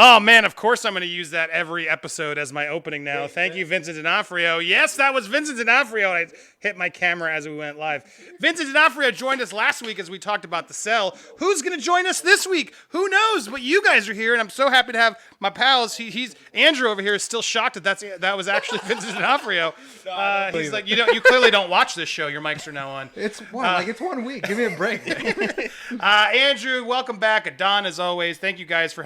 Oh, man, of course I'm going to use that every episode as my opening now. Thank you, Vincent D'Onofrio. Yes, that was Vincent D'Onofrio. I hit my camera as we went live. Vincent D'Onofrio joined us last week as we talked about The Cell. Who's going to join us this week? Who knows? But you guys are here, and I'm so happy to have my pals. He's Andrew over here is still shocked that was actually Vincent D'Onofrio. He's like, you clearly don't watch this show. Your mics are now on. It's 1 week. Give me a break. Andrew, welcome back. Don, as always, thank you guys for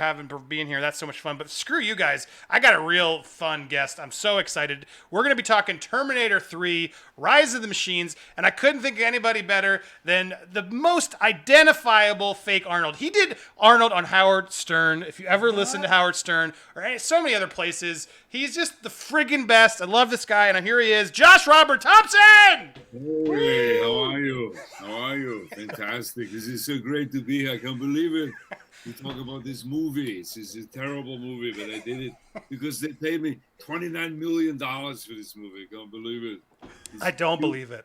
being here. That's so much fun. But screw you guys. I got a real fun guest. I'm so excited. We're going to be talking Terminator 3, Rise of the Machines, and I couldn't think of anybody better than the most identifiable fake Arnold. He did Arnold on Howard Stern. If you ever listen to Howard Stern or so many other places, he's just the friggin' best. I love this guy, and here he is, Josh Robert Thompson! Hey, how are you? How are you? Fantastic. This is so great to be here. I can't believe it. We talk about this movie. This is a terrible movie, but I did it because they paid me $29 million for this movie. I can't believe it. I don't believe it.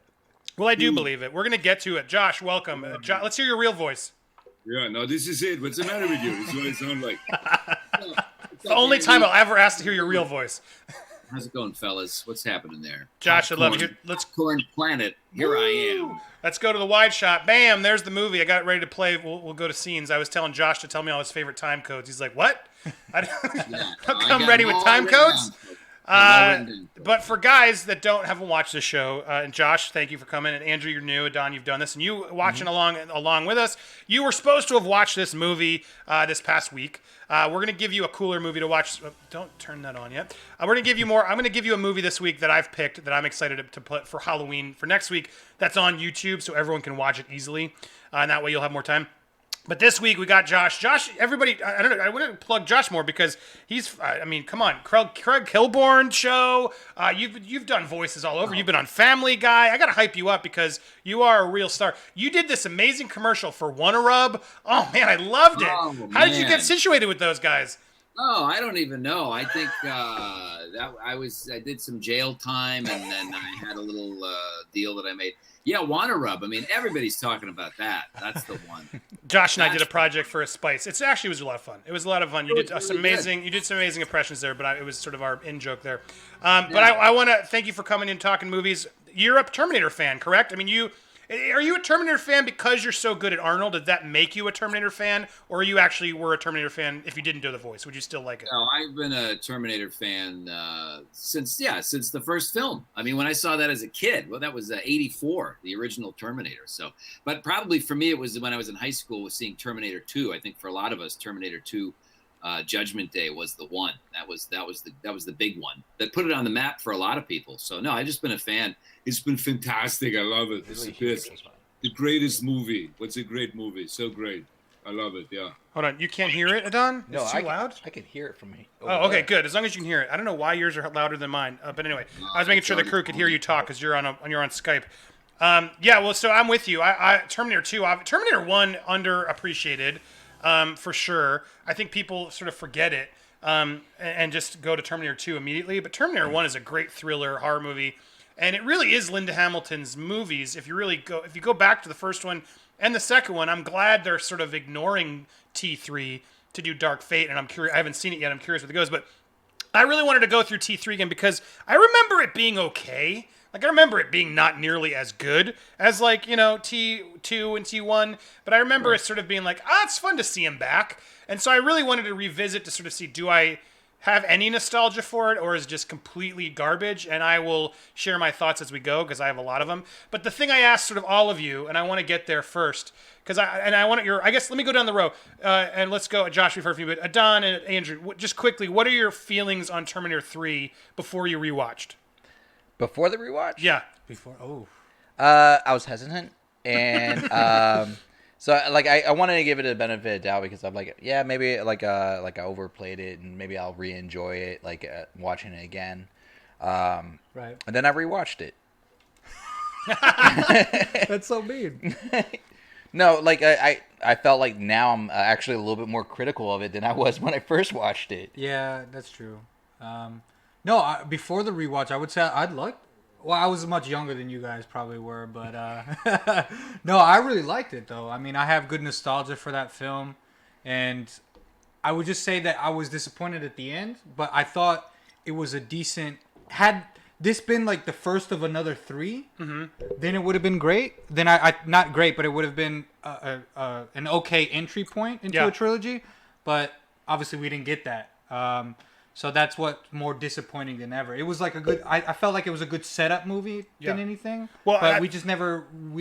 Well, I do believe it. We're going to get to it. Josh, welcome. Let's hear your real voice. Yeah, no, this is it. What's the matter with you? This is what it sounds like. It's the only time I'll ever ask to hear your real voice. How's it going, fellas? What's happening there? Josh, I love you. Let's Popcorn Planet. Here I am. Let's go to the wide shot. Bam! There's the movie. I got it ready to play. We'll go to scenes. I was telling Josh to tell me all his favorite time codes. He's like, "What? I'll come ready with time codes." But for guys that haven't watched the show, and Josh, thank you for coming. And Andrew, you're new. Don, you've done this, and you watching along with us. You were supposed to have watched this movie this past week. We're going to give you a cooler movie to watch. Don't turn that on yet. We're going to give you more. I'm going to give you a movie this week that I've picked that I'm excited to put for Halloween for next week. That's on YouTube, so everyone can watch it easily, and that way you'll have more time. But this week we got Josh. Josh, everybody, I don't know. I want to plug Josh more because he's. I mean, come on, Craig Kilborn show. You've done voices all over. You've been on Family Guy. I got to hype you up because you are a real star. You did this amazing commercial for Wanna Rub. Oh man, I loved it. How did you get situated with those guys? Oh, I don't even know. I think I did some jail time, and then I had a little deal that I made. Yeah, Wanna Rub. I mean, everybody's talking about that. That's the one. Josh and I did a project for a Spice. It actually was a lot of fun. It was a lot of fun. You did some amazing. You did some amazing impressions there, but it was sort of our in joke there. But I want to thank you for coming in talking movies. You're a Terminator fan, correct? I mean, are you a Terminator fan because you're so good at Arnold? Did that make you a Terminator fan, or you actually were a Terminator fan if you didn't do the voice? Would you still like it? No, I've been a Terminator fan since the first film. I mean, when I saw that as a kid, well, that was '84, the original Terminator. So, but probably for me, it was when I was in high school was seeing Terminator 2. I think for a lot of us, Terminator 2. Judgment Day was the one. That was the big one that put it on the map for a lot of people. So no, I've just been a fan. It's been fantastic. I love it. It's the greatest movie. What's a great movie? So great. I love it. Yeah. Hold on. You can't hear it, Adon? No, it's too loud? I can hear it from me. Oh, okay, good. As long as you can hear it. I don't know why yours are louder than mine. But anyway, I was making sure the crew could hear you talk because you're on Skype. Yeah, well, so I'm with you. I Terminator 2, Terminator 1 underappreciated. For sure. I think people sort of forget it and just go to Terminator 2 immediately. But Terminator 1 is a great thriller horror movie. And it really is Linda Hamilton's movies. If you go back to the first one and the second one, I'm glad they're sort of ignoring T3 to do Dark Fate. And I'm curious. I haven't seen it yet. I'm curious what it goes. But I really wanted to go through T3 again because I remember it being okay. Like, I remember it being not nearly as good as, like, T2 and T1. But I remember it sort of being like, it's fun to see him back. And so I really wanted to revisit to sort of see, do I have any nostalgia for it, or is it just completely garbage? And I will share my thoughts as we go, because I have a lot of them. But the thing I asked sort of all of you, and I want to get there first, because I want I guess, let me go down the row, and let's go, Josh, we've heard from you, but Adon and Andrew, just quickly, what are your feelings on Terminator 3 before you rewatched? Before the rewatch? Yeah. Before. Oh. I was hesitant, and so like I wanted to give it a benefit of doubt because I'm like, yeah, maybe like I overplayed it, and maybe I'll re-enjoy it like watching it again. Right. And then I rewatched it. That's so mean. No, like I felt like now I'm actually a little bit more critical of it than I was when I first watched it. Yeah, that's true. No, before the rewatch, I would say I'd like. Well, I was much younger than you guys probably were, but no, I really liked it though. I mean, I have good nostalgia for that film, and I would just say that I was disappointed at the end, but I thought it was a decent. Had this been like the first of another 3, then it would have been great. Then I not great, but it would have been an okay entry point into a trilogy. But obviously, we didn't get that. So that's what's more disappointing than ever. It was like a good. I felt like it was a good setup movie than anything. Well, but we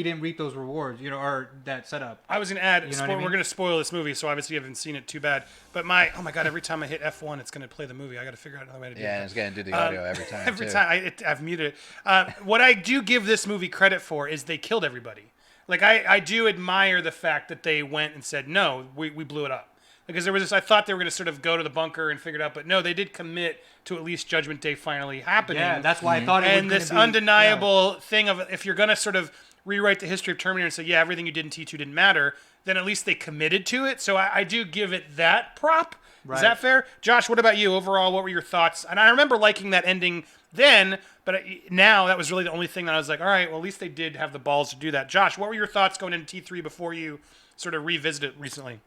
didn't reap those rewards, or that setup. I was gonna add. We're gonna spoil this movie, so obviously you haven't seen it. Too bad. But oh my god, every time I hit F1, it's gonna play the movie. I got to figure out another way to do it. Yeah, it's gonna do the audio every time. Every time I've muted it. What I do give this movie credit for is they killed everybody. Like I do admire the fact that they went and said no, we blew it up. Because there was this, I thought they were going to sort of go to the bunker and figure it out, but no, they did commit to at least Judgment Day finally happening. Yeah, that's why I thought it was and this undeniable thing of if you're going to sort of rewrite the history of Terminator and say, yeah, everything you did in T2 didn't matter, then at least they committed to it. So I do give it that prop. Right. Is that fair? Josh, what about you? Overall, what were your thoughts? And I remember liking that ending then, but now that was really the only thing that I was like, all right, well, at least they did have the balls to do that. Josh, what were your thoughts going into T3 before you sort of revisited it recently?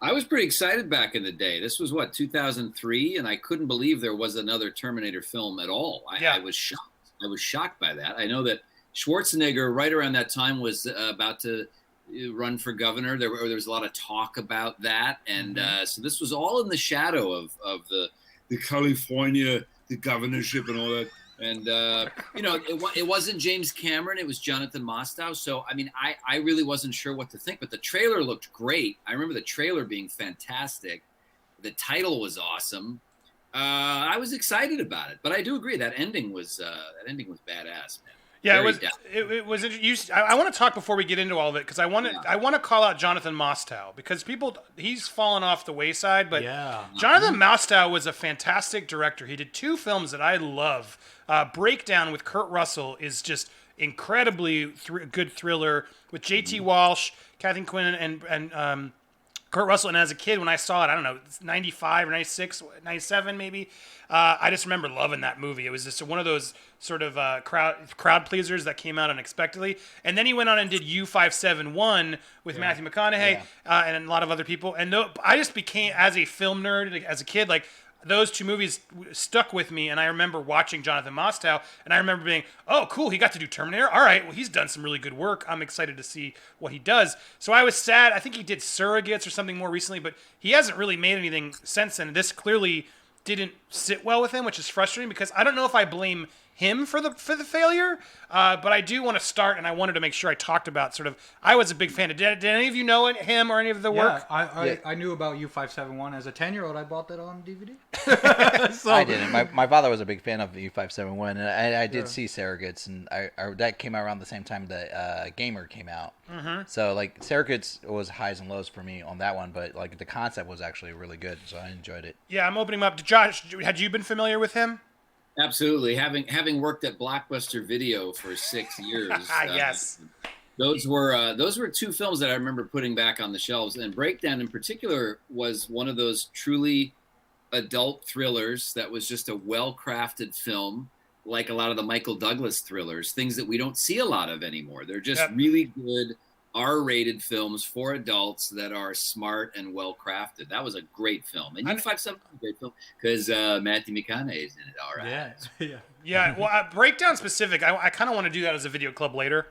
I was pretty excited back in the day. This was 2003, and I couldn't believe there was another Terminator film at all. I was shocked. I was shocked by that. I know that Schwarzenegger, right around that time, was about to run for governor. There was a lot of talk about that, and so this was all in the shadow of the California, the governorship, and all that. And, it wasn't James Cameron. It was Jonathan Mostow. So, I mean, I really wasn't sure what to think. But the trailer looked great. I remember the trailer being fantastic. The title was awesome. I was excited about it. But I do agree that ending was badass, man. Yeah, it was. I want to talk before we get into all of it because I want to call out Jonathan Mostow because he's fallen off the wayside. But Jonathan Mostow was a fantastic director. He did 2 films that I love. Breakdown with Kurt Russell is just incredibly good thriller with J.T. Walsh, Kathy Quinn, and Kurt Russell. And as a kid, when I saw it, I don't know, 95 or 96, 97 maybe. I just remember loving that movie. It was just one of those sort of crowd pleasers that came out unexpectedly. And then he went on and did U571 with Matthew McConaughey and a lot of other people. And I just became, as a film nerd, as a kid, like those 2 movies stuck with me. And I remember watching Jonathan Mostow, and I remember being, oh, cool, he got to do Terminator. All right, well, he's done some really good work. I'm excited to see what he does. So I was sad. I think he did Surrogates or something more recently, but he hasn't really made anything since then. This clearly didn't sit well with him, which is frustrating because I don't know if I blame him for the failure, but I do want to start, and I wanted to make sure I talked about sort of. I was a big fan. Did any of you know him or any of the work? I knew about U571 as a 10-year-old. I bought that on DVD. I didn't. My father was a big fan of U571, and I did see Surrogates, and that came out around the same time that Gamer came out. Mm-hmm. So like Surrogates was highs and lows for me on that one, but like the concept was actually really good, so I enjoyed it. Yeah, I'm opening up. Josh, had you been familiar with him? Absolutely. Having worked at Blockbuster Video for 6 years. Yes. Those were 2 films that I remember putting back on the shelves. And Breakdown in particular was one of those truly adult thrillers that was just a well-crafted film, like a lot of the Michael Douglas thrillers, things that we don't see a lot of anymore. They're just really good R-rated films for adults that are smart and well-crafted. That was a great film. And U571 was a great film because Matthew McConaughey is in it. All right. Yeah. Well, Breakdown specific, I kind of want to do that as a video club later.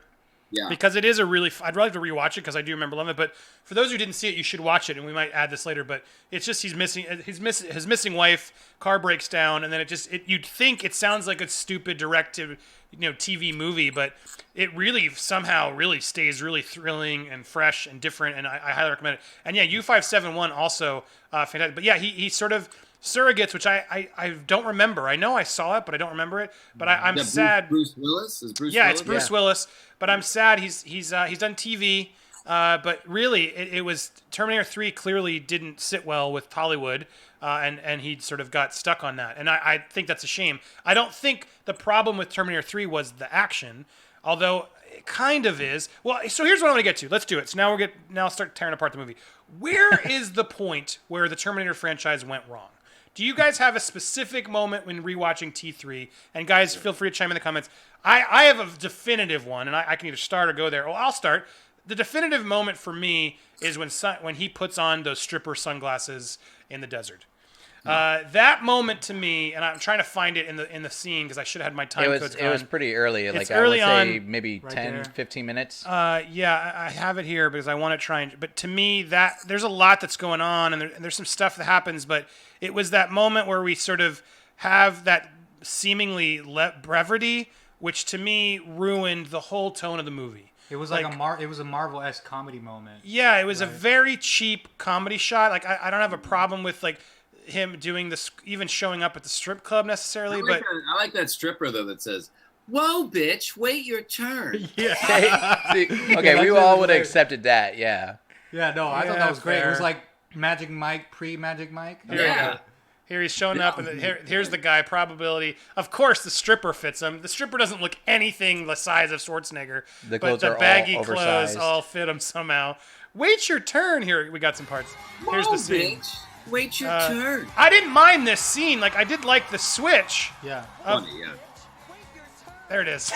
Yeah. Because it is I'd really like to rewatch it because I do remember loving it. But for those who didn't see it, you should watch it, and we might add this later. But it's just his missing wife, car breaks down, and then you'd think it sounds like a stupid direct-to TV movie, but it really somehow really stays really thrilling and fresh and different, and I highly recommend it. And yeah, U571 also fantastic. But yeah, he sort of Surrogates, which I don't remember. I know I saw it, but I don't remember it. But I'm sad. Bruce Willis is Bruce. Yeah, Willis? It's Bruce Willis. But I'm sad he's done TV. But really, it was Terminator 3 clearly didn't sit well with Hollywood, and he sort of got stuck on that. And I think that's a shame. I don't think the problem with Terminator 3 was the action, although it kind of is. Well, so here's what I'm going to get to. Let's do it. So now I'll start tearing apart the movie. Where is the point where the Terminator franchise went wrong? Do you guys have a specific moment when rewatching T3? And guys, feel free to chime in the comments. I have a definitive one, and I can either start or go there. Well, I'll start. the definitive moment for me is when he puts on those stripper sunglasses in the desert. That moment to me, and I'm trying to find it in the scene because I should have had my time codes gone. It was pretty early. Like early I would say on, maybe right 10, there. 15 minutes. Yeah, I have it here because I want to try and. But to me, that there's a lot that's going on, and there's some stuff that happens. But it was that moment where we sort of have that seemingly brevity, which to me ruined the whole tone of the movie. It was like it was a Marvel-esque comedy moment. Yeah, it was a very cheap comedy shot. Like I don't have a problem with like him doing this, even showing up at the strip club necessarily. But I like that stripper though that says, "Whoa, bitch, wait your turn." Okay, we all would have accepted that. Yeah. Yeah, no, I thought Yeah, that was great. It was fair. like Magic Mike, pre-Magic Mike. Yeah. here he's showing up, and here's the guy. Probability, of course, the stripper fits him. The stripper doesn't look anything the size of Schwarzenegger, The but clothes the are all baggy clothes oversized. all fit him somehow. Wait your turn. Here we got some parts. Here's Whoa, the scene. bitch, wait your turn. I didn't mind this scene. Like I did like the switch. Yeah. Funny, yeah. There it is.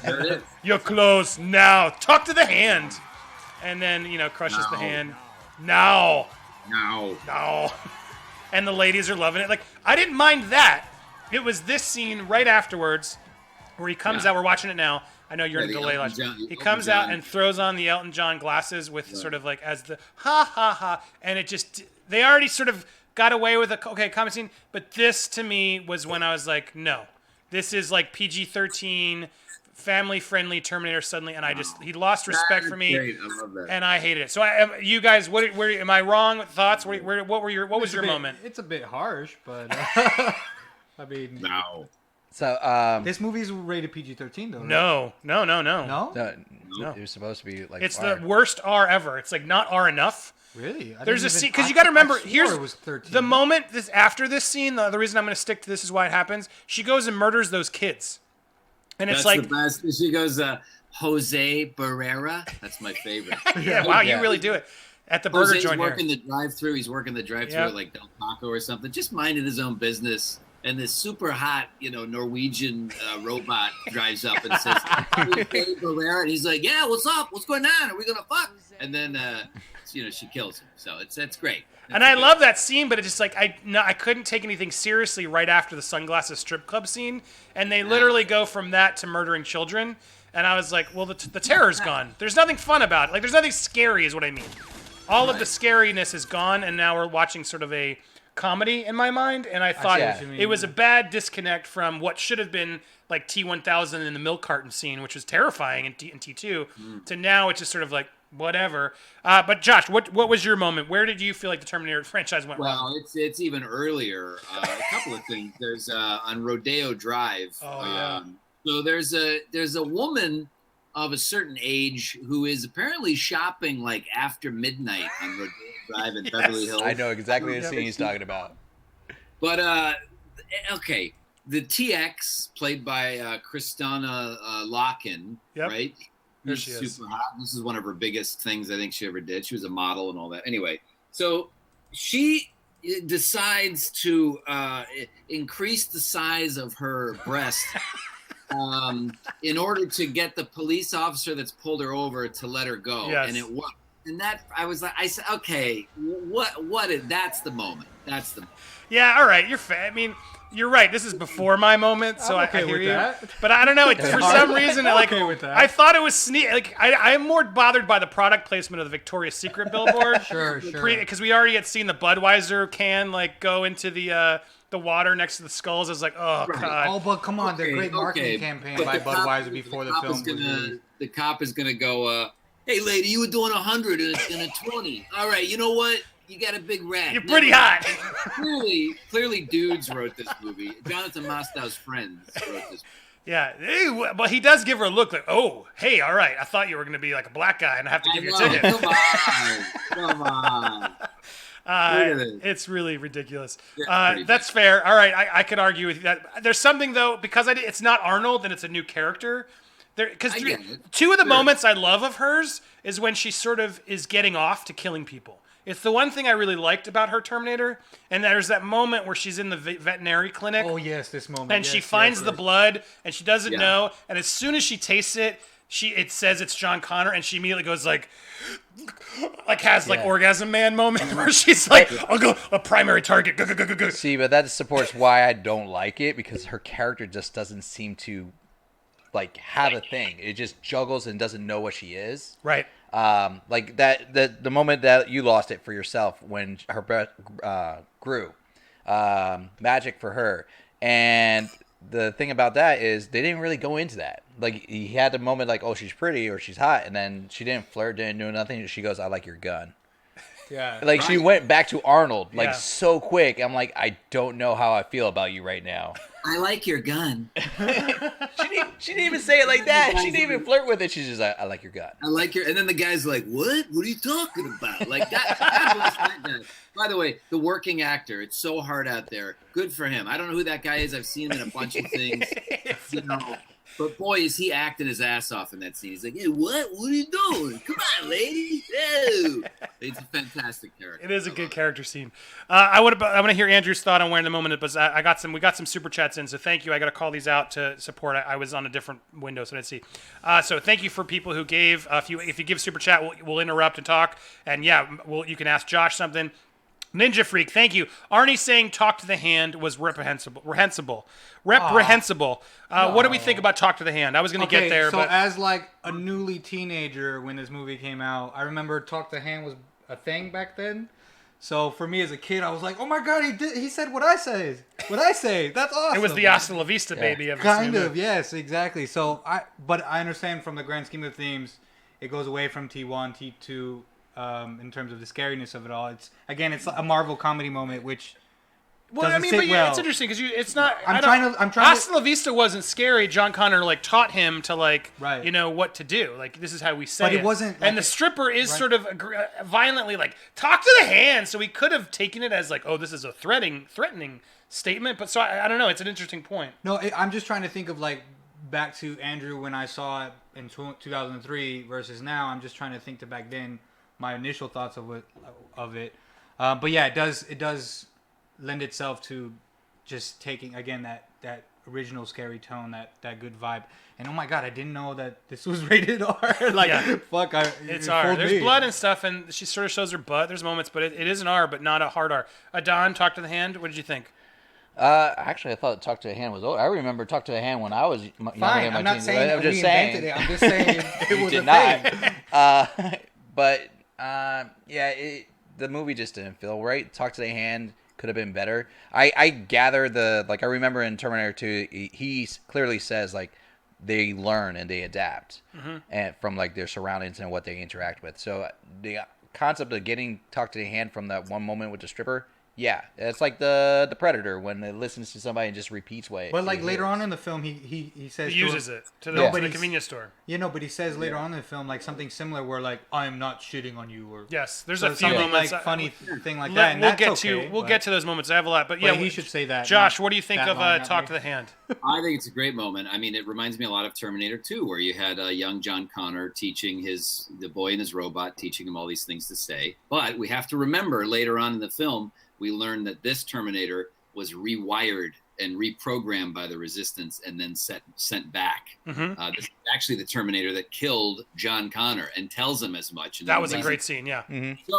There it is. Your clothes now. Talk to the hand, and then crushes the No. hand. Now. No. And the ladies are loving it. Like, I didn't mind that. It was this scene right afterwards where he comes out. We're watching it now. I know you're in the delay. Elton Watch. John- He Elton comes out John. and throws on the Elton John glasses with sort of like as the ha ha ha. And it just, they already sort of got away with a, okay, comedy scene. But this to me was when I was like, no. This is like PG-13, family-friendly Terminator suddenly. And he lost respect for me. Great. I love that. And I hated it. So, you guys, where am I wrong? With thoughts? What was your moment? It's a bit harsh, but I mean, No. So this movie's rated PG-13 though. Right? No. No. no, it was supposed to be like It's R. the worst R ever. It's like not R enough. Really? I There's didn't a scene even- because I- you got to remember. I swore Here's it was 13. the moment. After this scene, the reason I'm going to stick to this is why it happens. She goes and murders those kids, and it's That's like, the best. She goes, Jose Barrera. That's my favorite. yeah, wow, Yeah. you really do it at the burger Jose's joint here. working the drive-through. He's working the drive-through Yep. at like Del Taco or something, just minding his own business. And this super hot, Norwegian robot drives up and says, "Hey, Barrera," and he's like, "Yeah, what's up? What's going on? Are we gonna fuck?" And then, she kills him. So that's great. And I love that scene, but it's just like I couldn't take anything seriously right after the sunglasses strip club scene, and they literally go from that to murdering children, and I was like, well, the terror's gone. There's nothing fun about it. Like, there's nothing scary, is what I mean. All of the scariness is gone, and now we're watching sort of a comedy in my mind, and I thought see what you mean. it was a bad disconnect from what should have been like T-1000 in the milk carton scene, which was terrifying in T2, to now it's just sort of like whatever. But Josh, what was your moment? Where did you feel like the Terminator franchise went wrong? Well, it's even earlier. A couple of things. There's on Rodeo Drive. Oh, yeah. So there's a woman of a certain age who is apparently shopping like after midnight on Rodeo Drive in Beverly Hills. I know exactly the scene he's talking about. But okay, the TX played by Kristanna Loken, Yep. right? There She's she is. super hot. This is one of her biggest things I think she ever did. She was a model and all that. Anyway, so she decides to increase the size of her breast in order to get the police officer that's pulled her over to let her go. Yes. And it worked. And that I said, okay, that's the moment. That's the moment. Yeah, all right, you're I mean, you're right. This is before my moment, so I'm okay I hear with you. that. But I don't know. For some reason, I'm like okay with that. I thought it was sneak. Like I'm more bothered by the product placement of the Victoria's Secret billboard. Sure. Because we already had seen the Budweiser can like go into the water next to the skulls. I was like, oh Right. god. Oh, but come on, the great marketing campaign But by the cop- Budweiser before the cop film is was gonna, released. the cop is gonna go, hey lady, you were doing 100 in a 20. All right, you know what? You got a big rack. You're pretty hot. Clearly, dudes wrote this movie. Jonathan Mostow's friends wrote this. Yeah. But he does give her a look like, oh, hey, all right. I thought you were going to be like a black guy and I have to give you a ticket. Come on. Look at this. It's really ridiculous. Yeah, pretty That's fair. All right, I could argue with you that. There's something though because it's not Arnold and it's a new character. Because I get it. two of the Sure. moments I love of hers is when she sort of is getting off to killing people. It's the one thing I really liked about her Terminator. And there's that moment where she's in the veterinary clinic. Oh yes, this moment. And she Yes, finds yes, the yes. blood, and she doesn't Yeah. know. And as soon as she tastes it, it says it's John Connor, and she immediately goes like has like orgasm man moment where she's like, I'll go a primary target. Go, go, go, go, go. See, but that supports why I don't like it, because her character just doesn't seem to like have a thing. It just juggles and doesn't know what she is. Right. Like that the moment that you lost it for yourself when her breath grew, magic for her. And the thing about that is they didn't really go into that. Like, he had the moment like, oh, she's pretty or she's hot, and then she didn't flirt, didn't do nothing. She goes, I like your gun. Yeah. Like, she went back to Arnold like Yeah. so quick. I'm like, I don't know how I feel about you right now. I like your gun. She didn't even say it like that. She didn't even flirt with it. She's just like, I like your gun. I like your, and then the guy's like, "What? What are you talking about?" Like that. God bless that guy. By the way, the working actor. It's so hard out there. Good for him. I don't know who that guy is. I've seen him in a bunch of things. You know, but boy, is he acting his ass off in that scene. He's like, "Hey, what? What are you doing? Come on, lady." Oh. It's a fantastic character. It is a good character scene. I want to hear Andrew's thought on where in the moment, but we got some super chats in, so thank you. I got to call these out to support. I was on a different window, so I didn't see. So thank you for people who gave. If you give super chat, we'll interrupt and talk. And yeah, you can ask Josh something. Ninja Freak, thank you. Arnie saying "talk to the hand" was reprehensible. Reprehensible. What do we think about "talk to the hand"? I was going to get there, so but as like a newly teenager when this movie came out, I remember "talk to the hand" was a thing back then. So for me as a kid, I was like, "Oh my god, he said what I say. What I say. That's awesome." it was the Hasta La Vista baby. Of Kind of, yes, exactly. So but I understand from the grand scheme of themes, it goes away from T1, T2. In terms of the scariness of it all, it's a Marvel comedy moment, which doesn't sit well. It's interesting because it's not. I'm trying to. Hasta La Vista wasn't scary. John Connor like taught him to Right. what to do. Like, this is how we say But it wasn't, and like, the stripper is right. sort of violently like, talk to the hand. So he could have taken it as like, oh, this is a threatening statement. But so I don't know. It's an interesting point. No, I'm just trying to think of like back to Andrew when I saw it in 2003 versus now. I'm just trying to think to back then. My initial thoughts of it, but yeah, it does lend itself to just taking again that original scary tone, that good vibe. And oh my god, I didn't know that this was rated R. Fuck, It's R. There's blood and stuff, and she sort of shows her butt. There's moments, but it is an R, but not a hard R. Adon, talk to the hand. What did you think? Actually, I thought "talk to the hand" was old. I remember "talk to the hand" when I was younger Fine, in my I'm not teens. saying I'm that just we saying. invented it. I'm just saying it was did a not. thing. But the movie just didn't feel right. "Talk to the hand" could have been better. I gather I remember in Terminator 2, he clearly says like they learn and they adapt and from like their surroundings and what they interact with. So the concept of getting "talk to the hand" from that one moment with the stripper. Yeah, it's like the Predator when it listens to somebody and just repeats what. But like later on in the film, he says He uses it to No, the but convenience store. but he says later on in the film like something similar where like I'm not shitting on you or Yes, there's so a few something moments. like funny thing like that. And We'll that's get to those moments. I have a lot, but yeah, he should say that. Josh, not what do you think that of line, not "talk me. to the hand"? I think it's a great moment. I mean, it reminds me a lot of Terminator 2, where you had young John Connor teaching the boy and his robot, teaching him all these things to say. But we have to remember later on in the film, we learned that this Terminator was rewired and reprogrammed by the Resistance and then sent back. Mm-hmm. This is actually the Terminator that killed John Connor and tells him as much. That was a great scene, yeah. Mm-hmm.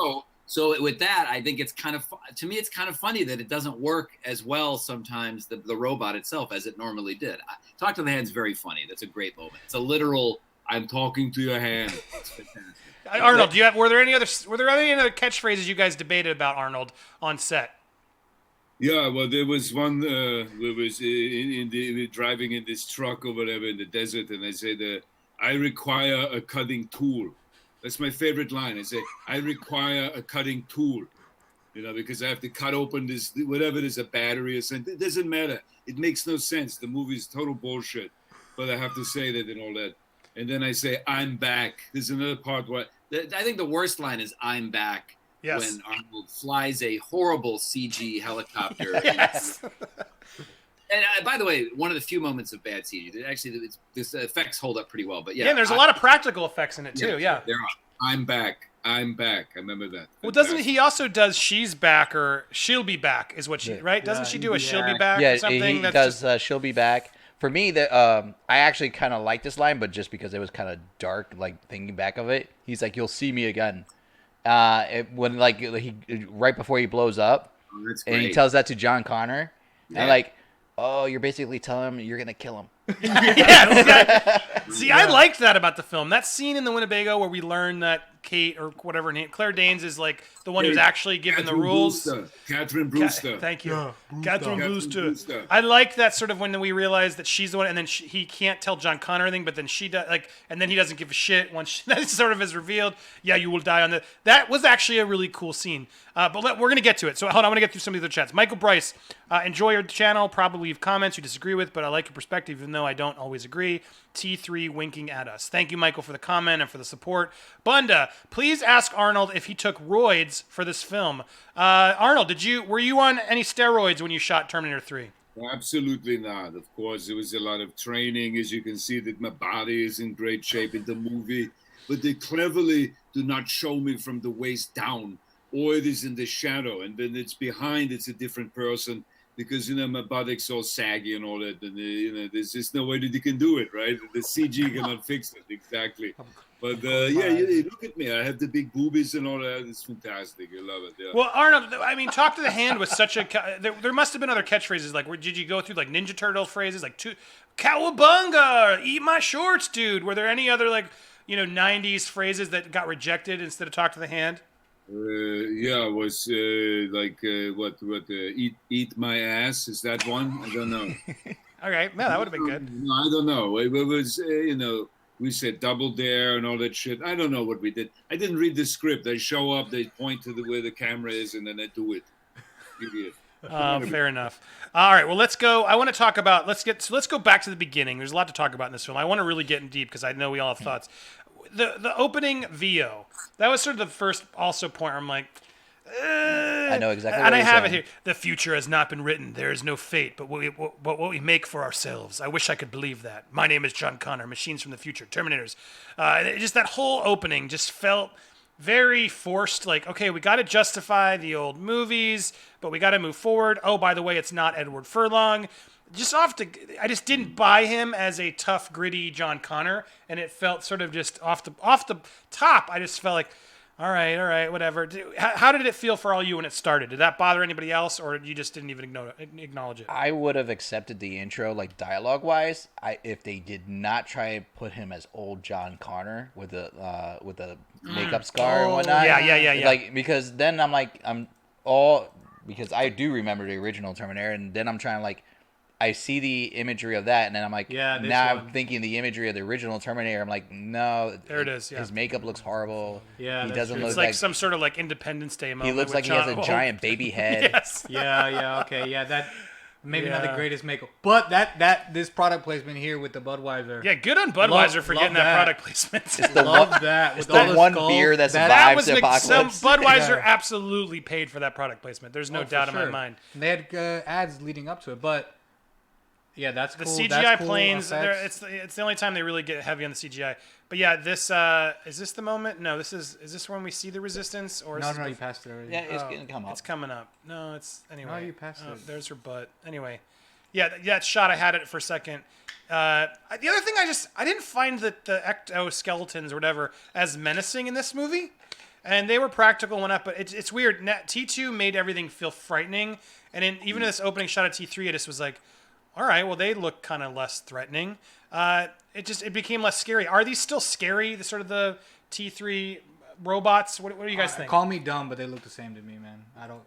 So with that, I think it's to me, it's kind of funny that it doesn't work as well sometimes, the robot itself, as it normally did. "Talk to the hand's very funny. That's a great moment. It's a literal, I'm talking to your hand. It's fantastic. Arnold, were there any other catchphrases you guys debated about Arnold on set? Yeah, well, there was one we was driving in this truck or whatever in the desert, and I said, "I require a cutting tool." That's my favorite line. I say, "I require a cutting tool," because I have to cut open this whatever it is, a battery or something. It doesn't matter. It makes no sense. The movie is total bullshit, but I have to say that and all that. And then I say, "I'm back." There's another part where I think the worst line is "I'm back." Yes. When Arnold flies a horrible CG helicopter. Yes. And by the way, one of the few moments of bad CG. Actually, this effects hold up pretty well. But yeah, and there's a lot of practical effects in it too. Yeah. There are. I'm back. I'm back. I remember that. Well, doesn't he also does "she's back" or "she'll be back" is what she right? Doesn't she do a "she'll be back" Yeah, or something? he does. She'll be back for me, that I actually kind of like this line, but just because it was kind of dark, like thinking back of it, he's like, "You'll see me again." When like he right before he blows up, Oh, that's and he great. tells that to John Connor, Yeah. and like, oh, you're basically telling him you're gonna kill him. See, I liked that about the film. That scene in the Winnebago where we learn that Kate or whatever her name, Claire Danes, is like the one who's actually given the rules. Catherine Brewster. Thank you, Yeah, Catherine Brewster. Brewster. I like that sort of when we realize that she's the one, and then he can't tell John Connor anything, but then she does, like, and then he doesn't give a shit once that sort of is revealed. Yeah, you will die on the. That was actually a really cool scene. But we're gonna get to it. So hold on, I'm gonna get through some of the other chats. Michael Bryce, enjoy your channel. Probably leave comments you disagree with, but I like your perspective, even though I don't always agree. T3 winking at us. Thank you, Michael, for the comment and for the support. Bunda, please ask Arnold if he took roids for this film. Arnold, were you on any steroids when you shot Terminator 3? Absolutely not. Of course, there was a lot of training. As you can see, that my body is in great shape in the movie, but they cleverly do not show me from the waist down, or it is in the shadow, and when it's behind, it's a different person. Because my body's all saggy and all that, and there's just no way that you can do it, right? The CG cannot fix it exactly. But you look at me. I have the big boobies and all that. It's fantastic. I love it. Yeah. Well, Arnold, I mean, talk to the hand was such a. There must have been other catchphrases. Like, did you go through like Ninja Turtle phrases, like "Cowabunga," "Eat my shorts, dude"? Were there any other like 90s phrases that got rejected instead of "Talk to the hand"? It was eat my ass. Is that one? I don't know. Okay, yeah, that would have been good. No, I don't know. It was we said double dare and all that shit. I don't know what we did. I didn't read the script. They show up, they point to where the camera is, and then they do it. Fair enough. All right, well, let's go. I want to talk about. Let's go back to the beginning. There's a lot to talk about in this film. I want to really get in deep because I know we all have thoughts. The opening VO, that was sort of the first also point where I'm like, I know exactly. And what I you're have it saying. here. The future has not been written. There is no fate, but what we make for ourselves. I wish I could believe that. My name is John Connor. Machines from the future. Terminators. Just that whole opening just felt very forced. Like, okay, we got to justify the old movies, but we got to move forward. Oh, by the way, it's not Edward Furlong. I just didn't buy him as a tough, gritty John Connor, and it felt sort of just off the top. I just felt like, all right, whatever. How did it feel for all you when it started? Did that bother anybody else, or you just didn't even acknowledge it? I would have accepted the intro, like dialogue-wise, if they did not try and put him as old John Connor with the makeup scar and whatnot. Yeah. Like, because then because I do remember the original Terminator, and then I'm trying to like. I see the imagery of that, and then I'm like, I'm thinking the imagery of the original Terminator. I'm like, no, there it is. Yeah. His makeup looks horrible. Yeah, he doesn't look It's like some sort of like Independence Day moment. He looks like he has a giant baby head. Yes. Yeah, okay, yeah, that maybe not the greatest makeup, but this product placement here with the Budweiser. Yeah, good on Budweiser for getting that product placement. Love that. It's the one beer that survives the apocalypse. Budweiser absolutely paid for that product placement. There's no doubt in my mind. And they had ads leading up to it, but. Yeah, that's cool. The CGI planes, it's the only time they really get heavy on the CGI. But yeah, this is this the moment? No, is this when we see the Resistance? Or no, you passed it already. Yeah, it's going to come up. It's coming up. No, it's anyway. No, you passed it. There's her butt. Anyway, yeah, that shot I had it for a second. The other thing I didn't find that the ectoskeletons or whatever as menacing in this movie, and they were practical enough. But it's weird. T2 made everything feel frightening, and even in this opening shot of T3, it just was like. All right, well, they look kind of less threatening. It became less scary. Are these still scary? The sort of the T3 robots. What do you guys think? Call me dumb, but they look the same to me, man. I don't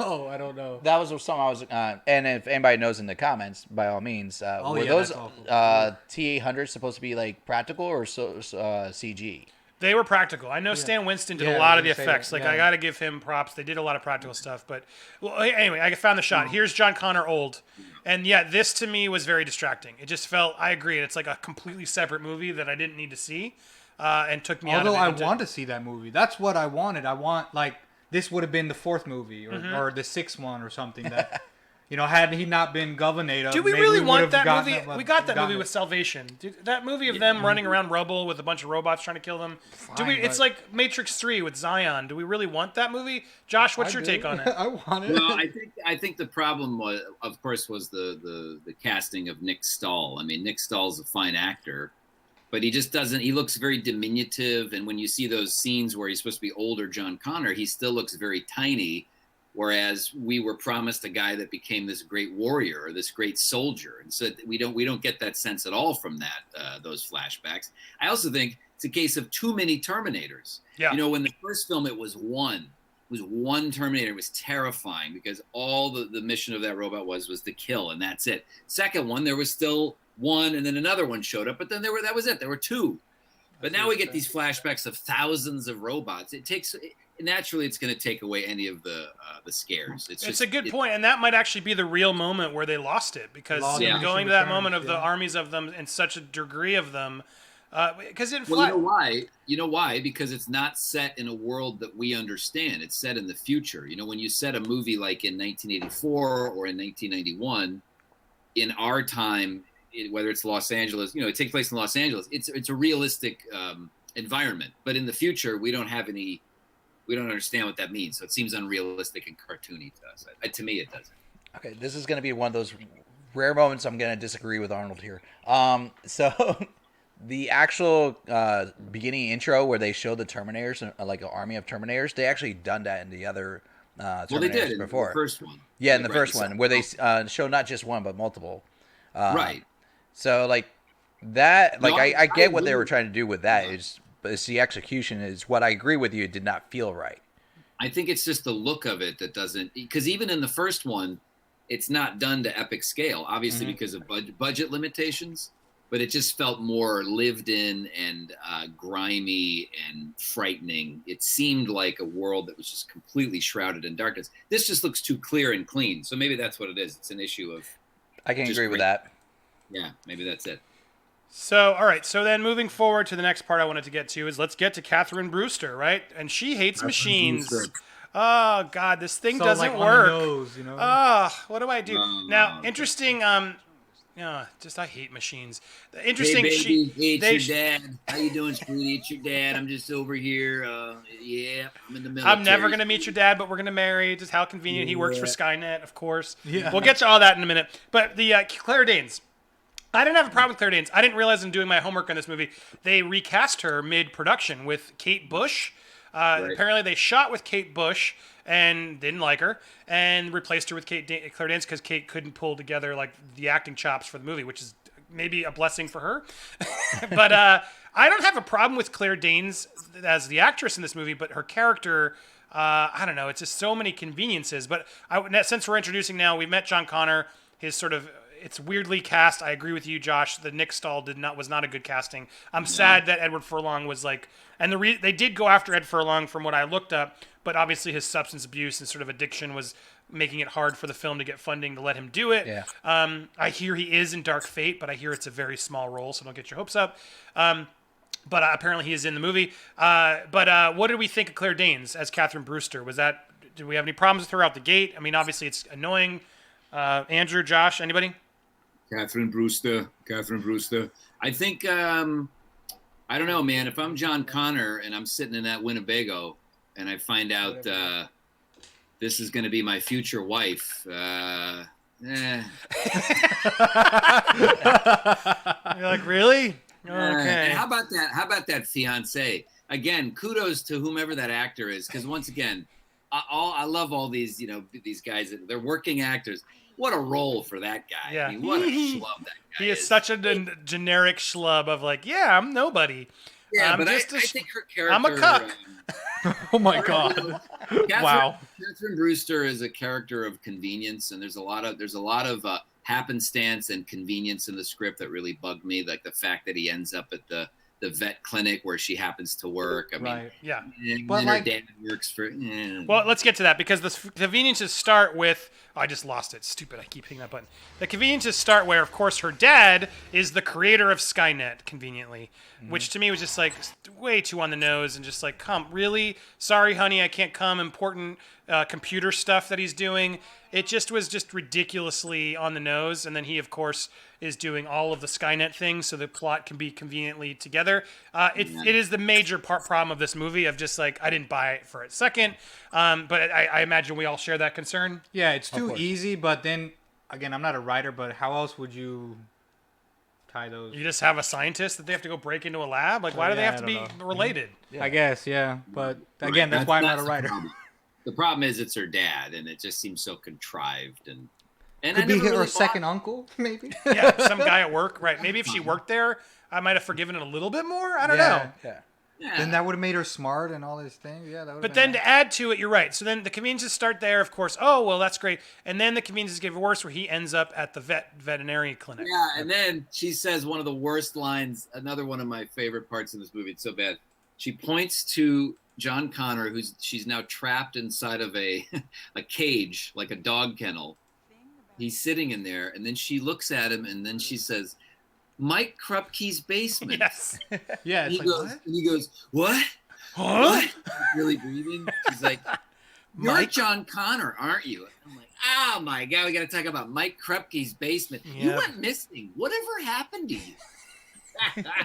know. That was something I was. And if anybody knows in the comments, by all means, were those T800s supposed to be like practical or CG? They were practical. I know Stan Winston did a lot of the effects. Like, I got to give him props. They did a lot of practical stuff. But, well, anyway, I found the shot. Here's John Connor old. And, yeah, this to me was very distracting. It just felt, I agree, it's like a completely separate movie that I didn't need to see and took me out of it. Although I want to see that movie. That's what I wanted. I want, like, this would have been the fourth movie or the sixth one or something. You know, had he not been governor, Do we maybe really would want have that gotten movie? it, We got that gotten movie it. with Salvation. That movie of them running around rubble with a bunch of robots trying to kill them. Fine, It's but- like Matrix 3 with Zion. Do we really want that movie? Josh, what's I your do. take on it? I want it. Well, I think the problem was, of course, was the casting of Nick Stahl. I mean, Nick Stahl's a fine actor, but he just doesn't. He looks very diminutive, and when you see those scenes where he's supposed to be older John Connor, he still looks very tiny. Whereas we were promised a guy that became this great warrior or this great soldier, and so we don't get that sense at all from those flashbacks. I also think it's a case of too many Terminators. Yeah. You know, when the first film it was one Terminator. It was terrifying because all the mission of that robot was to kill, and that's it. Second one, there was still one, and then another one showed up, but then that was it. There were two. But now we get these flashbacks of thousands of robots. Naturally, it's going to take away any of the scares. It's a good point, and that might actually be the real moment where they lost it, because Yeah. going to that Returns, moment of the yeah. armies of them and such a degree of them, because Well, you know why? You know why? Because it's not set in a world that we understand. It's set in the future. You know, when you set a movie like in 1984 or in 1991, in our time, whether it's Los Angeles, you know, it takes place in Los Angeles. It's a realistic environment. But in the future, we don't understand what that means. So it seems unrealistic and cartoony to us. To me, it doesn't. Okay, this is going to be one of those rare moments I'm going to disagree with Arnold here. So the actual beginning intro where they show the Terminators, like an army of Terminators, they actually done that in the other Terminators Well, they did in before. the first one. Yeah, in the Right, first the one, second where they one. show not just one but multiple. Right. So like that, like No, I get what they agree. were trying to do with that. Yeah. But it's the execution is what I agree with you. It did not feel right. I think it's just the look of it that doesn't, because even in the first one, it's not done to epic scale, obviously because of budget limitations, but it just felt more lived in and grimy and frightening. It seemed like a world that was just completely shrouded in darkness. This just looks too clear and clean. So maybe that's what it is. It's an issue of, I can Just agree with great. that. yeah, maybe that's it. So, all right. So then moving forward to the next part I wanted to get to is let's get to Catherine Brewster, right? And she hates machines. Brewster. Oh, God, this thing So, doesn't like, on work. the nose, you know? What do I do? Now, interesting, just I hate machines. Interesting, Hey, baby, it's they your dad. How you doing, sweetie? It's your dad. I'm just over here. Yeah, I'm in the military. I'm never going to meet your dad, but we're going to marry. Just how convenient. He works for Skynet, of course. Yeah. We'll get to all that in a minute. But the Claire Danes. I didn't have a problem with Claire Danes. I didn't realize in doing my homework on this movie, they recast her mid-production with Kate Bush. Apparently they shot with Kate Bush and didn't like her and replaced her with Claire Danes because Kate couldn't pull together like the acting chops for the movie, which is maybe a blessing for her. But I don't have a problem with Claire Danes as the actress in this movie, but her character, I don't know. It's just so many conveniences. But since we're introducing now, we met John Connor, his sort of... It's weirdly cast. I agree with you, Josh. The Nick Stahl was not a good casting. I'm sad that Edward Furlong was like, and they did go after Ed Furlong from what I looked up, but obviously his substance abuse and sort of addiction was making it hard for the film to get funding to let him do it. Yeah. I hear he is in Dark Fate, but I hear it's a very small role, so don't get your hopes up. But apparently he is in the movie. But what did we think of Claire Danes as Catherine Brewster? Did we have any problems with her out the gate? I mean, obviously it's annoying. Andrew, Josh, anybody? Catherine Brewster. I think, I don't know, man. If I'm John Connor and I'm sitting in that Winnebago and I find out this is going to be my future wife, You're like, really? Okay. And how about that? How about that fiance? Again, kudos to whomever that actor is, because once again, I love all these, these guys. They're working actors. What a role for that guy. Yeah. I mean, what a schlub that guy He is such a generic schlub of like, yeah, I'm nobody. Yeah, I'm but I just a think her character. I'm a cuck. Oh my god. Wow. Catherine Brewster is a character of convenience, and there's a lot of happenstance and convenience in the script that really bugged me, like the fact that he ends up at the vet clinic where she happens to work. I mean, Right. Yeah. and But, her like- dad works for. Well, let's get to that because the conveniences start with. Oh, I just lost it. Stupid. I keep hitting that button. The conveniences start where, of course, her dad is the creator of Skynet, conveniently, which to me was just like way too on the nose and just like, come, really? Sorry, honey, I can't come. Important computer stuff that he's doing. It just was just ridiculously on the nose. And then he, of course, is doing all of the Skynet things so the plot can be conveniently together. It is the major problem of this movie of just like, I didn't buy it for a second. But I imagine we all share that concern. Yeah, it's too easy, but then, again, I'm not a writer, but how else would you tie those? You just have a scientist that they have to go break into a lab? Like, why do they have to be related? Yeah. I guess, yeah. But, again, that's why I'm not a writer. The problem is it's her dad, and it just seems so contrived. And could be her second uncle, maybe? Yeah, some guy at work, right. Maybe if she worked there, I might have forgiven it a little bit more. I don't know. Yeah. Yeah. Then that would have made her smart and all these things. Yeah, that would. But then to add to it, you're right. So then the conveniences start there, of course. Oh, well, that's great. And then the conveniences get worse where he ends up at the veterinary clinic. Yeah, and then she says one of the worst lines, another one of my favorite parts in this movie. It's so bad. She points to John Connor, she's now trapped inside of a cage, like a dog kennel. He's sitting in there, and then she looks at him, and then she says, Mike Krupke's basement. Yes. Yeah, it's he goes, what? Huh? What? Really breathing. She's like, you're Mike? John Connor, aren't you? I'm like, oh my God, we got to talk about Mike Krupke's basement. You Yeah. went missing. Whatever happened to you?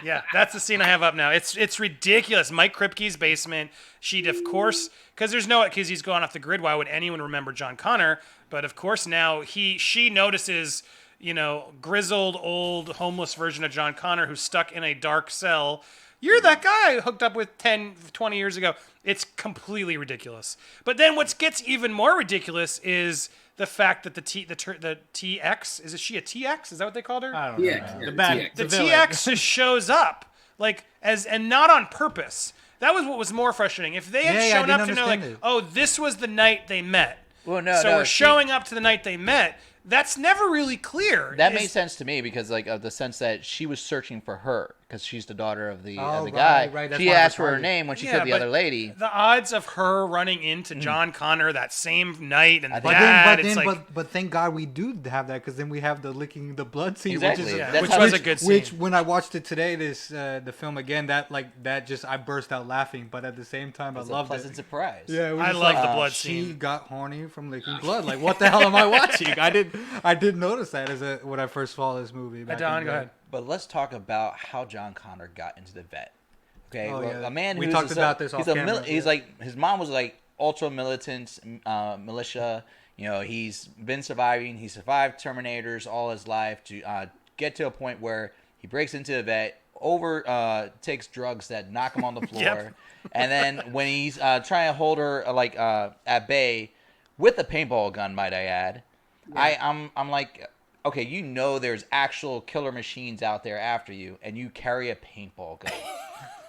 Yeah, that's the scene I have up now. It's ridiculous. Mike Kripke's basement. She'd, of course, because he's gone off the grid. Why would anyone remember John Connor? But of course now she notices, grizzled old homeless version of John Connor who's stuck in a dark cell. You're that guy I hooked up with 10, 20 years ago. It's completely ridiculous. But then what gets even more ridiculous is the fact that the TX, is she a TX? Is that what they called her? I don't know. Yeah, The bad, The villain. TX just shows up, and not on purpose. That was what was more frustrating. If they had shown up to know, understand it. oh, this was the night they met. Well, no, So we're showing up to the night they met. That's never really clear. That made sense to me because, of the sense that she was searching for her because she's the daughter of the right, guy. right. That's She why I asked for her target. name when she Yeah, killed the but other lady. The odds of her running into John Connor that same night and think- But thank God we do have that because then we have the licking the blood scene, Exactly. which is Yeah. which was a good scene. Which when I watched it today, the film again, that just I burst out laughing, but at the same time I It's a loved pleasant it. surprise. Yeah, it was I just love like, the blood she scene. got horny from licking blood. Like, what the hell am I watching? I did notice that when I first saw this movie. back Don, in go the- ahead. But let's talk about how John Connor got into the vet. Okay, Oh, yeah. a man We who's talked about this he's off camera, he's yeah. like his mom was like ultra militant militia. He's been surviving. He survived Terminators all his life to get to a point where he breaks into the vet, takes drugs that knock him on the floor, Yep. and then when he's trying to hold her at bay with a paintball gun, might I add, I'm like, okay, there's actual killer machines out there after you, and you carry a paintball gun.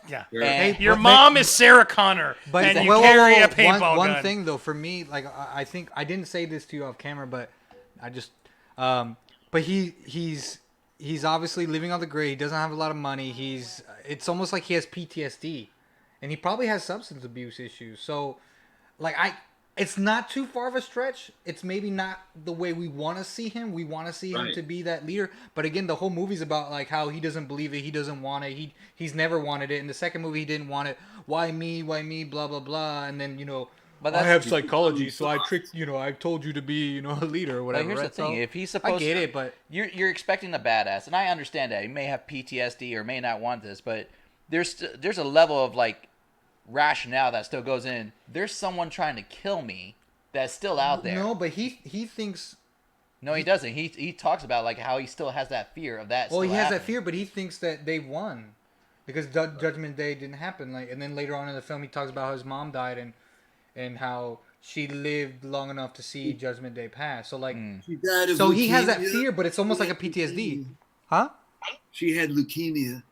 Yeah. And- Your mom is Sarah Connor, and you carry a paintball gun. One thing though, for me, I think I didn't say this to you off camera, but I just, but he's obviously living on the grid. He doesn't have a lot of money. It's almost like he has PTSD, and he probably has substance abuse issues. So, it's not too far of a stretch. It's maybe not the way we want to see him. We want to see him to be that leader. But again, the whole movie's about how he doesn't believe it. He doesn't want it. He's never wanted it. In the second movie, he didn't want it. Why me? Why me? Blah, blah, blah. And then, But I have psychology, so I tricked, I told you to be, a leader or whatever. Here's right? the thing: So, if he's supposed, I get it, but you're expecting a badass, and I understand that he may have PTSD or may not want this, but there's a level of rationale that still goes in. There's someone trying to kill me that's still out there. no, but he thinks. No, he doesn't. He talks about how he still has that fear of that. Well, he still has that happening. fear, but he thinks that they won because Judgment Day didn't happen. And then later on in the film, he talks about how his mom died and how she lived long enough to see Judgment Day pass. So She died of so he has that leukemia. fear, but it's almost like a PTSD, huh? She had leukemia.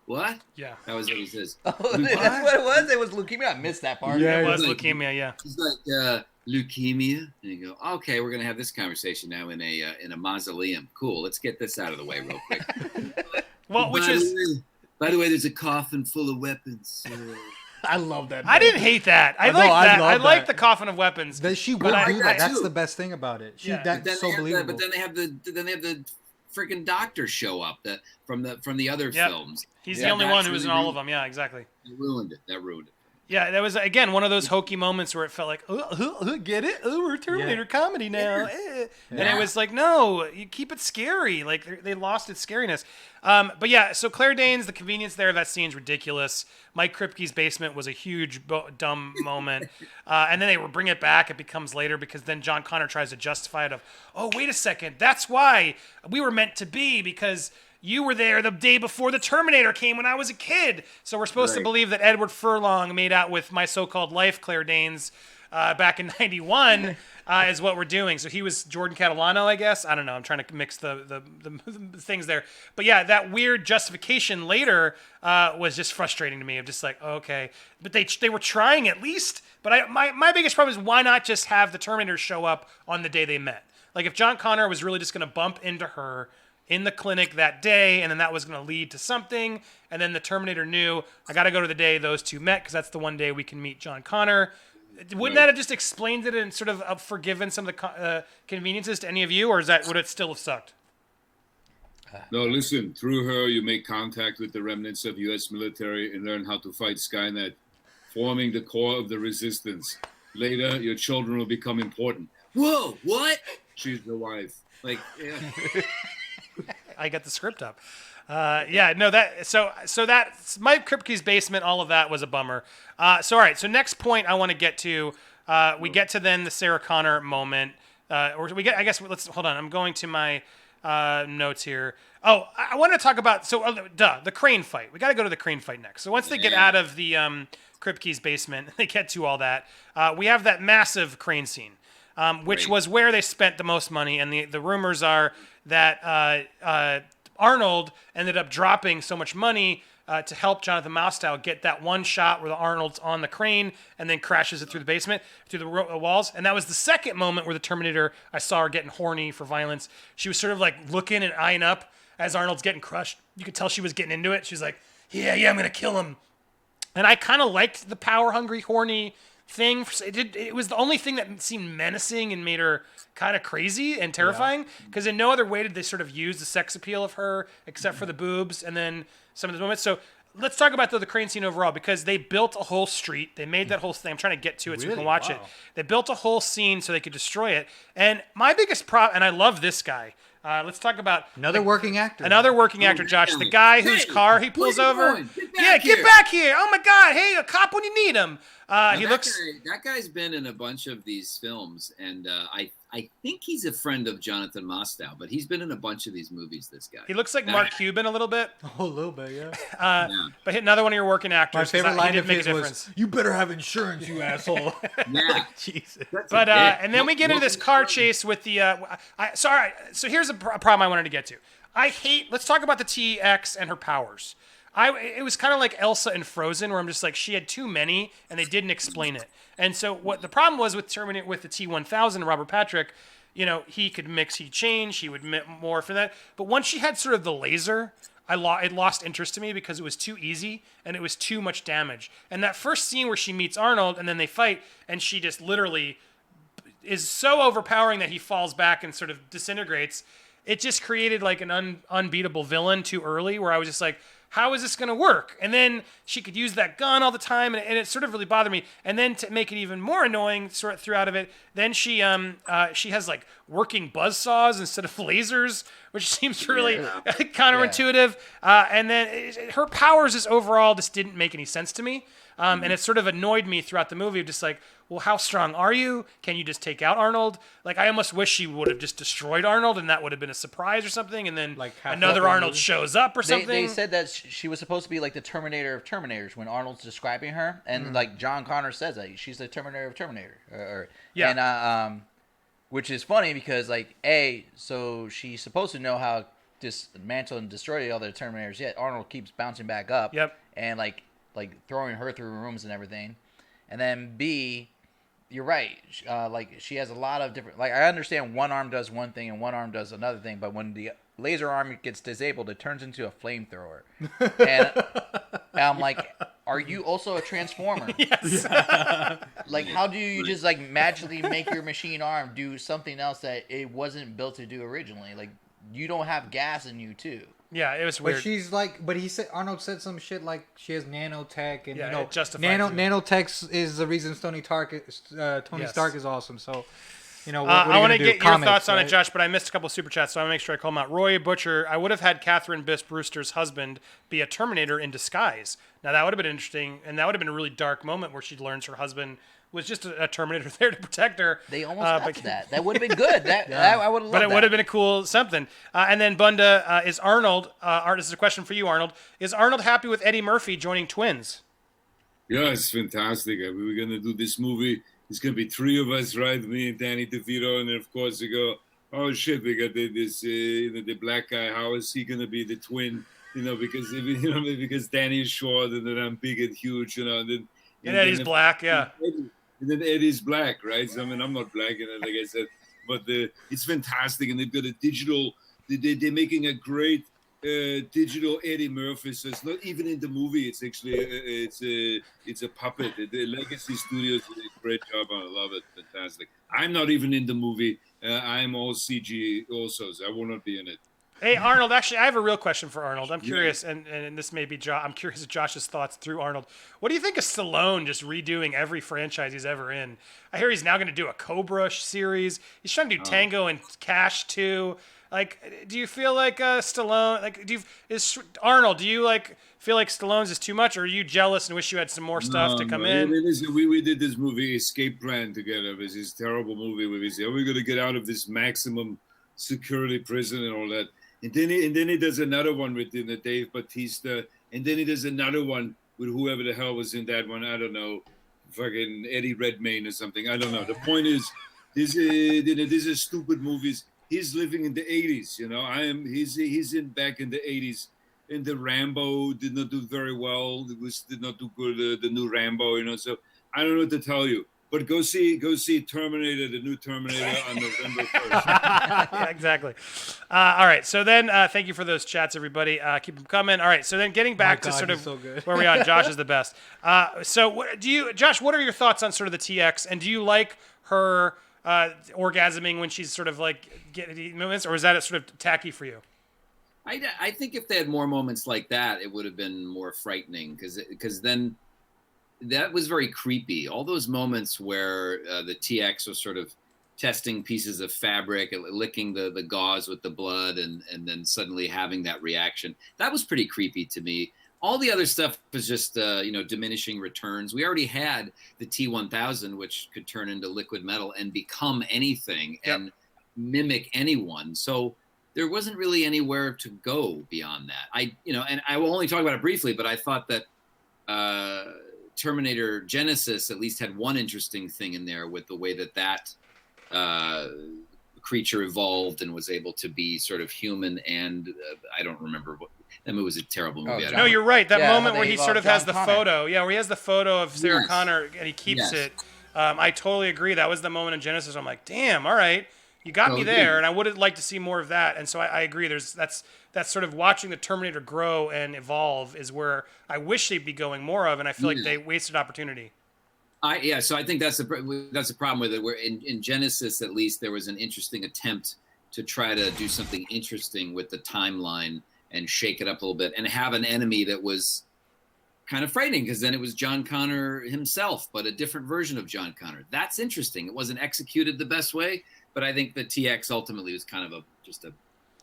What? Yeah. That was what he says. Oh, that's what it was. It was leukemia. I missed that part. Yeah. It was like- leukemia, yeah. He's like, leukemia. And you go, okay, we're going to have this conversation now in a mausoleum. Cool. Let's get this out of the way real quick. Well, By the way, there's a coffin full of weapons. I love that. I didn't hate that. I I know, like I that. love I like that. the coffin of weapons. She But would I do like that. that That's too. the best thing about it. Yeah. That's so believable. But then they have the freaking doctor show up from the other Yep. films. He's Yeah, the only one that's who was in really all of them. Yeah, exactly. That ruined it. Yeah, that was again one of those hokey moments where it felt like, get it? Oh, we're Terminator comedy now, and it was like, no, you keep it scary. Like they lost its scariness. But yeah, so Claire Danes, the convenience there of that scene's ridiculous. Mike Kripke's basement was a huge dumb moment, and then they bring it back. It becomes later because then John Connor tries to justify it of, oh wait a second, that's why we were meant to be because. You were there the day before the Terminator came when I was a kid. So we're supposed to believe that Edward Furlong made out with my so-called life, Claire Danes, back in 91 is what we're doing. So he was Jordan Catalano, I guess. I don't know. I'm trying to mix the things there. But yeah, that weird justification later was just frustrating to me. Of just like, okay. But they were trying at least. But my biggest problem is why not just have the Terminator show up on the day they met? Like if John Connor was really just going to bump into her in the clinic that day, and then that was going to lead to something, and then the Terminator knew, I got to go to the day those two met, because that's the one day we can meet John Connor. Wouldn't that have just explained it and sort of forgiven some of the conveniences to any of you, or would it still have sucked? No, listen, through her, you make contact with the remnants of U.S. military and learn how to fight Skynet, forming the core of the resistance. Later, your children will become important. Whoa, what? She's the wife. Like, yeah. I got the script up. So that's Mike Kripke's basement. All of that was a bummer. So all right. So next point I want to get to. We get to then the Sarah Connor moment. Or we get. I guess let's hold on. I'm going to my notes here. Oh, I want to talk about. The crane fight. We got to go to the crane fight next. So once they get out of the Kripke's basement, they get to all that. We have that massive crane scene. Which was where they spent the most money, and the rumors are that Arnold ended up dropping so much money to help Jonathan Mostow get that one shot where the Arnold's on the crane and then crashes it through the basement, through the walls. And that was the second moment where the Terminator, I saw her getting horny for violence. She was sort of like looking and eyeing up as Arnold's getting crushed. You could tell she was getting into it. She was like, yeah, I'm going to kill him. And I kind of liked the power-hungry, horny thing. It was the only thing that seemed menacing and made her kind of crazy and terrifying, because in no other way did they sort of use the sex appeal of her except for the boobs and then some of the moments. So let's talk about the crane scene overall, because they built a whole street. They made that whole thing. I'm trying to get to it so we can watch it. They built a whole scene so they could destroy it. And my biggest problem, and I love this guy. Let's talk about another working actor. Another working actor, Josh. The guy whose car he pulls over. Get back here! Oh my God! Hey, a cop when you need him. That guy's been in a bunch of these films, and I think he's a friend of Jonathan Mostow, but he's been in a bunch of these movies. This guy. He looks like Mark Cuban a little bit. Oh, a little bit, yeah. But another one of your working actors. My favorite line of his was, "You better have insurance, you asshole." Yeah, Jesus. But and then we get into this car chase with the. All right. So here's a problem I wanted to get to. Let's talk about the TX and her powers. It was kind of like Elsa in Frozen, where I'm just like, she had too many, and they didn't explain it. And so what the problem was with Terminator, with the T-1000, Robert Patrick, he could mix, he'd change, he would more for that. But once she had sort of the laser, it lost interest to me because it was too easy and it was too much damage. And that first scene where she meets Arnold and then they fight, and she just literally is so overpowering that he falls back and sort of disintegrates. It just created like an unbeatable villain too early, where I was just like, how is this going to work? And then she could use that gun all the time, and it sort of really bothered me. And then to make it even more annoying, sort of throughout of it, then she has like working buzzsaws instead of lasers, which seems really counterintuitive. And then her powers just overall just didn't make any sense to me. And it sort of annoyed me throughout the movie, just like, well, how strong are you? Can you just take out Arnold? Like, I almost wish she would have just destroyed Arnold, and that would have been a surprise or something, and then like another Arnold shows up or something. They said that she was supposed to be like the Terminator of Terminators when Arnold's describing her, and like John Connor says that she's the Terminator of Terminator. And which is funny because so she's supposed to know how to dismantle and destroy the other Terminators, yet Arnold keeps bouncing back up. Yep. And like throwing her through rooms and everything. And then B, you're right. Like she has a lot of different. Like I understand one arm does one thing and one arm does another thing, but when the laser arm gets disabled, it turns into a flamethrower. And I'm like, are you also a transformer? Yes. Like, how do you just like magically make your machine arm do something else that it wasn't built to do originally? Like, you don't have gas in you too. Yeah, it was But weird. she's like, but he said Arnold said some shit like she has nanotech, and Yeah, you know, it justifies it. nanotech is the reason Tony Yes. Stark is awesome. So, you know, what are I you want gonna to do? get your Comics, thoughts on it, right? Josh, but I missed a couple of super chats, so I want to make sure I call them out. Roy Butcher, I would have had Catherine Biss Brewster's husband be a Terminator in disguise. Now, that would have been interesting, and that would have been a really dark moment where she learns her husband was just a Terminator there to protect her. They almost got to that. That would have been good. I would have loved But it that. would have been a cool something. And then Bunda, is Arnold, this is a question for you, Arnold. Is Arnold happy with Eddie Murphy joining Twins? Yeah, it's fantastic. We were gonna do this movie. It's gonna be three of us, right? Me and Danny DeVito, and then of course they go, oh shit, we got this, the black guy. How is he gonna be the twin? Because Danny is short and then I'm big and huge, and then And Eddie's black, yeah. And then Eddie's black, right? So I mean, I'm not black, and like I said, but it's fantastic, and they've got a digital. They're making a great digital Eddie Murphy. So it's not even in the movie. It's actually it's a puppet. The Legacy Studios did a great job. I love it. Fantastic. I'm not even in the movie. I'm all CG also, so I will not be in it. Hey, Arnold, actually, I have a real question for Arnold. I'm curious, and this may be I'm curious of Josh's thoughts through Arnold. What do you think of Stallone just redoing every franchise he's ever in? I hear he's now going to do a Cobra series. He's trying to do Tango and Cash too. Like, do you feel like Stallone? Like, Arnold? Do you like feel like Stallone's is too much, or are you jealous and wish you had some more stuff to come in? Listen, we did this movie Escape Plan together. It was this terrible movie where we said, we're going to get out of this maximum security prison and all that. And then he does another one with Dave Bautista, and then he does another one with whoever the hell was in that one. I don't know, fucking Eddie Redmayne or something. I don't know. The point is, these are stupid movies. He's living in the 80s, He's in back in the 80s, and the Rambo did not do very well. Did not do good. The new Rambo, So I don't know what to tell you. But go see Terminator, the new Terminator on November 1st. Yeah, exactly. All right. So then, thank you for those chats, everybody. Keep them coming. All right. So then, getting back to sort of so good. where we are, Josh is the best. So Josh? What are your thoughts on sort of the TX? And do you like her orgasming when she's sort of like getting moments, or is that sort of tacky for you? I think if they had more moments like that, it would have been more frightening because then. That was very creepy. All those moments where the TX was sort of testing pieces of fabric, licking the gauze with the blood, and then suddenly having that reaction. That was pretty creepy to me. All the other stuff was just, diminishing returns. We already had the T-1000, which could turn into liquid metal and become anything and mimic anyone. So there wasn't really anywhere to go beyond that. And I will only talk about it briefly, but I thought that Terminator Genesis at least had one interesting thing in there with the way that creature evolved and was able to be sort of human. And I don't remember what that movie was. A terrible movie. No, you're right. That moment where he sort of has the John photo. Yeah, where he has the photo of Sarah Yes. Connor and he keeps Yes. it. I totally agree. That was the moment in Genesis. I'm like, damn, all right. You got me Oh, there, yeah. and I would have liked to see more of that. And so I agree. That's sort of watching the Terminator grow and evolve is where I wish they'd be going more of, and I feel like they wasted opportunity. So I think that's the problem with it. Where in Genesis, at least, there was an interesting attempt to try to do something interesting with the timeline and shake it up a little bit, and have an enemy that was kind of frightening because then it was John Connor himself, but a different version of John Connor. That's interesting. It wasn't executed the best way. But I think the TX ultimately was kind of just a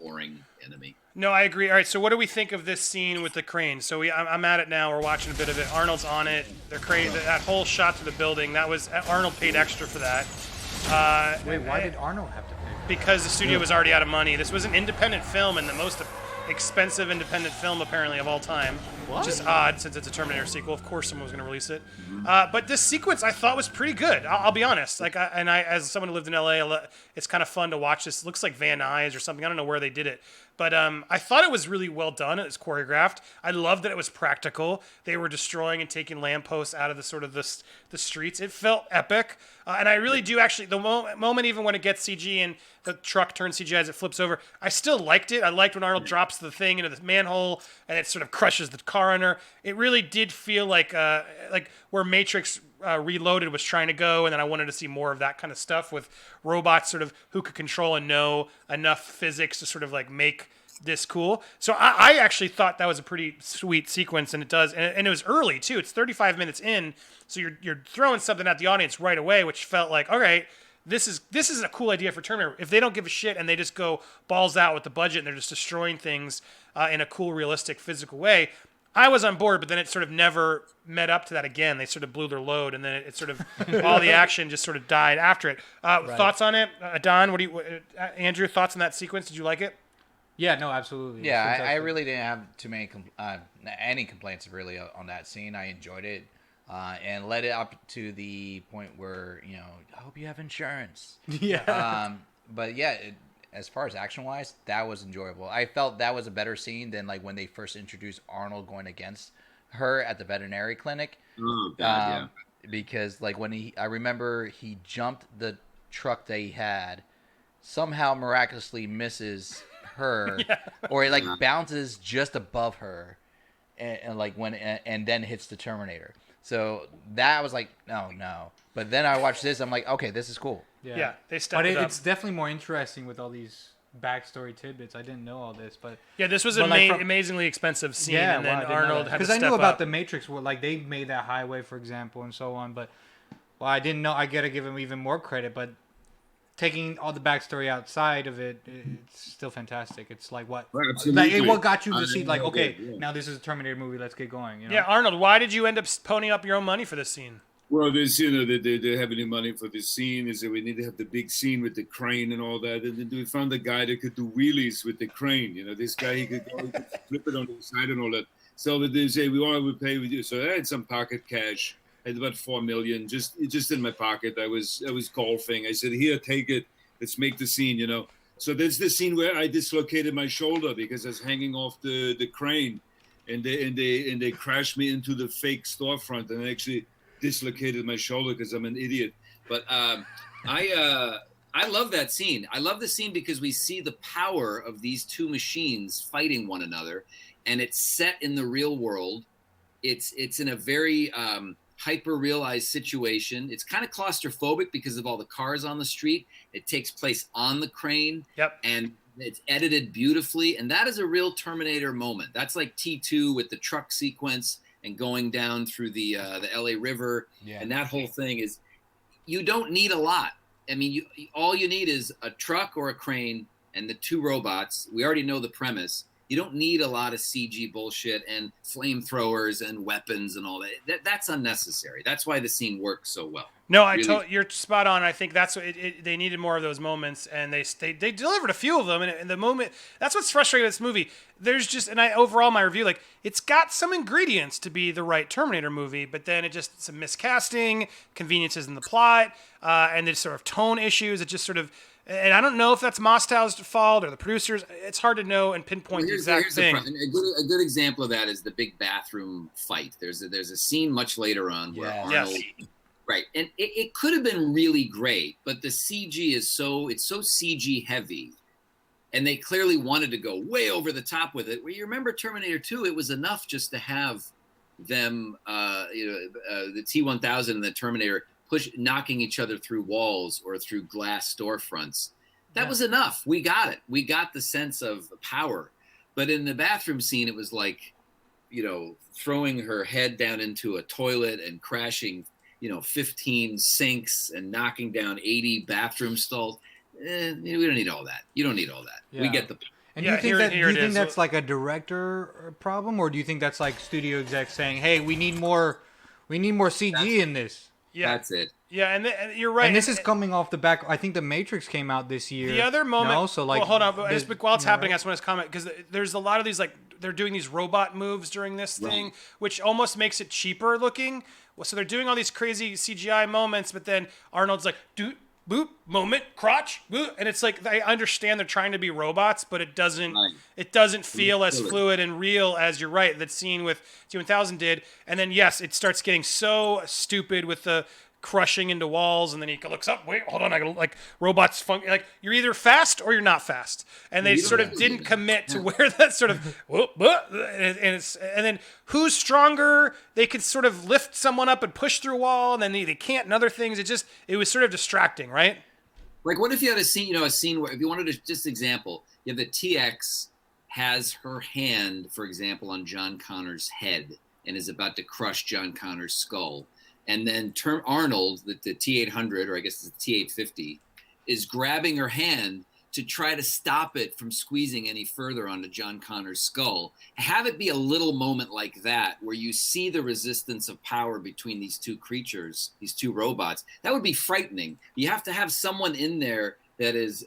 boring enemy. No, I agree. All right, so what do we think of this scene with the crane? So I'm at it now. We're watching a bit of it. Arnold's on it. They're crane. That whole shot to the building. That was Arnold paid extra for that. Wait, why did Arnold have to pay? Because the studio was already out of money. This was an independent film and the most expensive independent film apparently of all time, which is odd since it's a Terminator sequel. Of course, someone was going to release it. But this sequence I thought was pretty good. I'll be honest. Like, as someone who lived in LA, it's kind of fun to watch this. It looks like Van Nuys or something. I don't know where they did it, but I thought it was really well done. It was choreographed. I loved that it was practical. They were destroying and taking lampposts out of the sort of the streets. It felt epic, and I really do actually. The moment even when it gets CG and the truck turns CGI as it flips over, I still liked it. I liked when Arnold drops the thing into the manhole and it sort of crushes the car under. It really did feel like where Matrix Reloaded was trying to go, and then I wanted to see more of that kind of stuff with robots sort of who could control and know enough physics to sort of like make this cool. So I actually thought that was a pretty sweet sequence, and it does, and it was early too. It's 35 minutes in, so you're throwing something at the audience right away, which felt like, all right, this is a cool idea for Terminator. If they don't give a shit and they just go balls out with the budget and they're just destroying things in a cool, realistic, physical way, I was on board. But then it sort of never met up to that again. They sort of blew their load, and then it sort of all the action just sort of died after it. Thoughts on it, Don? Andrew? Thoughts on that sequence? Did you like it? Yeah, no, absolutely. Yeah, I really didn't have too many any complaints really on that scene. I enjoyed it, and led it up to the point where I hope you have insurance. Yeah. But yeah, as far as action wise, that was enjoyable. I felt that was a better scene than like when they first introduced Arnold going against her at the veterinary clinic. Oh God, yeah. Because like I remember he jumped the truck that he had, somehow miraculously misses her, or it like bounces just above her, and like and then hits the Terminator. So that was like, no. But then I watched this, I'm like, okay, this is cool. Yeah, they stepped it up. It's definitely more interesting with all these backstory tidbits. I didn't know all this, but yeah, this was an amazingly expensive scene, and then Arnold had to step up. Because I knew about the Matrix, where like they made that highway, for example, and so on. But I didn't know. I gotta give him even more credit. But taking all the backstory outside of it, it's still fantastic. It's like what got you to see like, okay, now this is a Terminator movie. Let's get going. Yeah, Arnold, why did you end up ponying up your own money for this scene? Well, there's, they have any money for this scene. They said we need to have the big scene with the crane and all that. And then we found a guy that could do wheelies with the crane. This guy, he could flip it on the side and all that. So they say, we want to pay with you. So I had some pocket cash. I had about $4 million just in my pocket. I was golfing. I said, here, take it. Let's make the scene, So there's the scene where I dislocated my shoulder because I was hanging off the crane. And they crashed me into the fake storefront and actually dislocated my shoulder because I'm an idiot. But I love that scene. I love the scene because we see the power of these two machines fighting one another, and it's set in the real world. It's in a very hyper-realized situation. It's kind of claustrophobic because of all the cars on the street. It takes place on the crane. Yep. And it's edited beautifully, and that is a real Terminator moment. That's like T2 with the truck sequence and going down through the LA River, and that whole thing is, you don't need a lot. I mean, all you need is a truck or a crane and the two robots. We already know the premise. You don't need a lot of CG bullshit and flamethrowers and weapons and all that. That's unnecessary. That's why the scene works so well. No, you're spot on. I think that's what they needed more of those moments, and they delivered a few of them. And the moment, that's what's frustrating with this movie. There's just, overall my review, like, it's got some ingredients to be the right Terminator movie, but then some miscasting, conveniences in the plot, and there's sort of tone issues. It just sort of, and I don't know if that's Mostow's fault or the producers. It's hard to know and pinpoint the exact thing. A good example of that is the big bathroom fight. There's a scene much later on where Arnold. Yes. Right, and it could have been really great, but the CG is so CG heavy, and they clearly wanted to go way over the top with it. Where you remember Terminator 2, it was enough just to have them, the T-1000 and the Terminator knocking each other through walls or through glass storefronts. That was enough. We got it. We got the sense of power. But in the bathroom scene, it was like, throwing her head down into a toilet and crashing 15 sinks and knocking down 80 bathroom stalls. We don't need all that. You don't need all that. Yeah. We get the. And do you think that's like a director problem, or do you think that's like studio execs saying, "Hey, we need more CG in this"? Yeah, that's it. Yeah, and you're right. And this is coming off the back. I think The Matrix came out this year. The other moment. So like, hold on. While it's happening, I just want to comment because there's a lot of these like they're doing these robot moves during this thing, which almost makes it cheaper looking. So they're doing all these crazy CGI moments, but then Arnold's like, "Doot, boop, moment, crotch, boop," and it's like I understand they're trying to be robots, but it doesn't feel as fluid and real as you're right. That scene with T-1000 did, and then it starts getting so stupid with the crushing into walls, and then he looks up. Wait, hold on. I gotta robots like you're either fast or you're not fast, and they sort of didn't commit to where that sort of and then who's stronger? They could sort of lift someone up and push through a wall, and then they can't, and other things. It was sort of distracting, right? Like, what if you had a scene where if you wanted to just example, you have the TX has her hand, for example, on John Connor's head and is about to crush John Connor's skull. And then Arnold, the T-800, or I guess it's the T-850, is grabbing her hand to try to stop it from squeezing any further onto John Connor's skull. Have it be a little moment like that, where you see the resistance of power between these two creatures, these two robots. That would be frightening. You have to have someone in there that is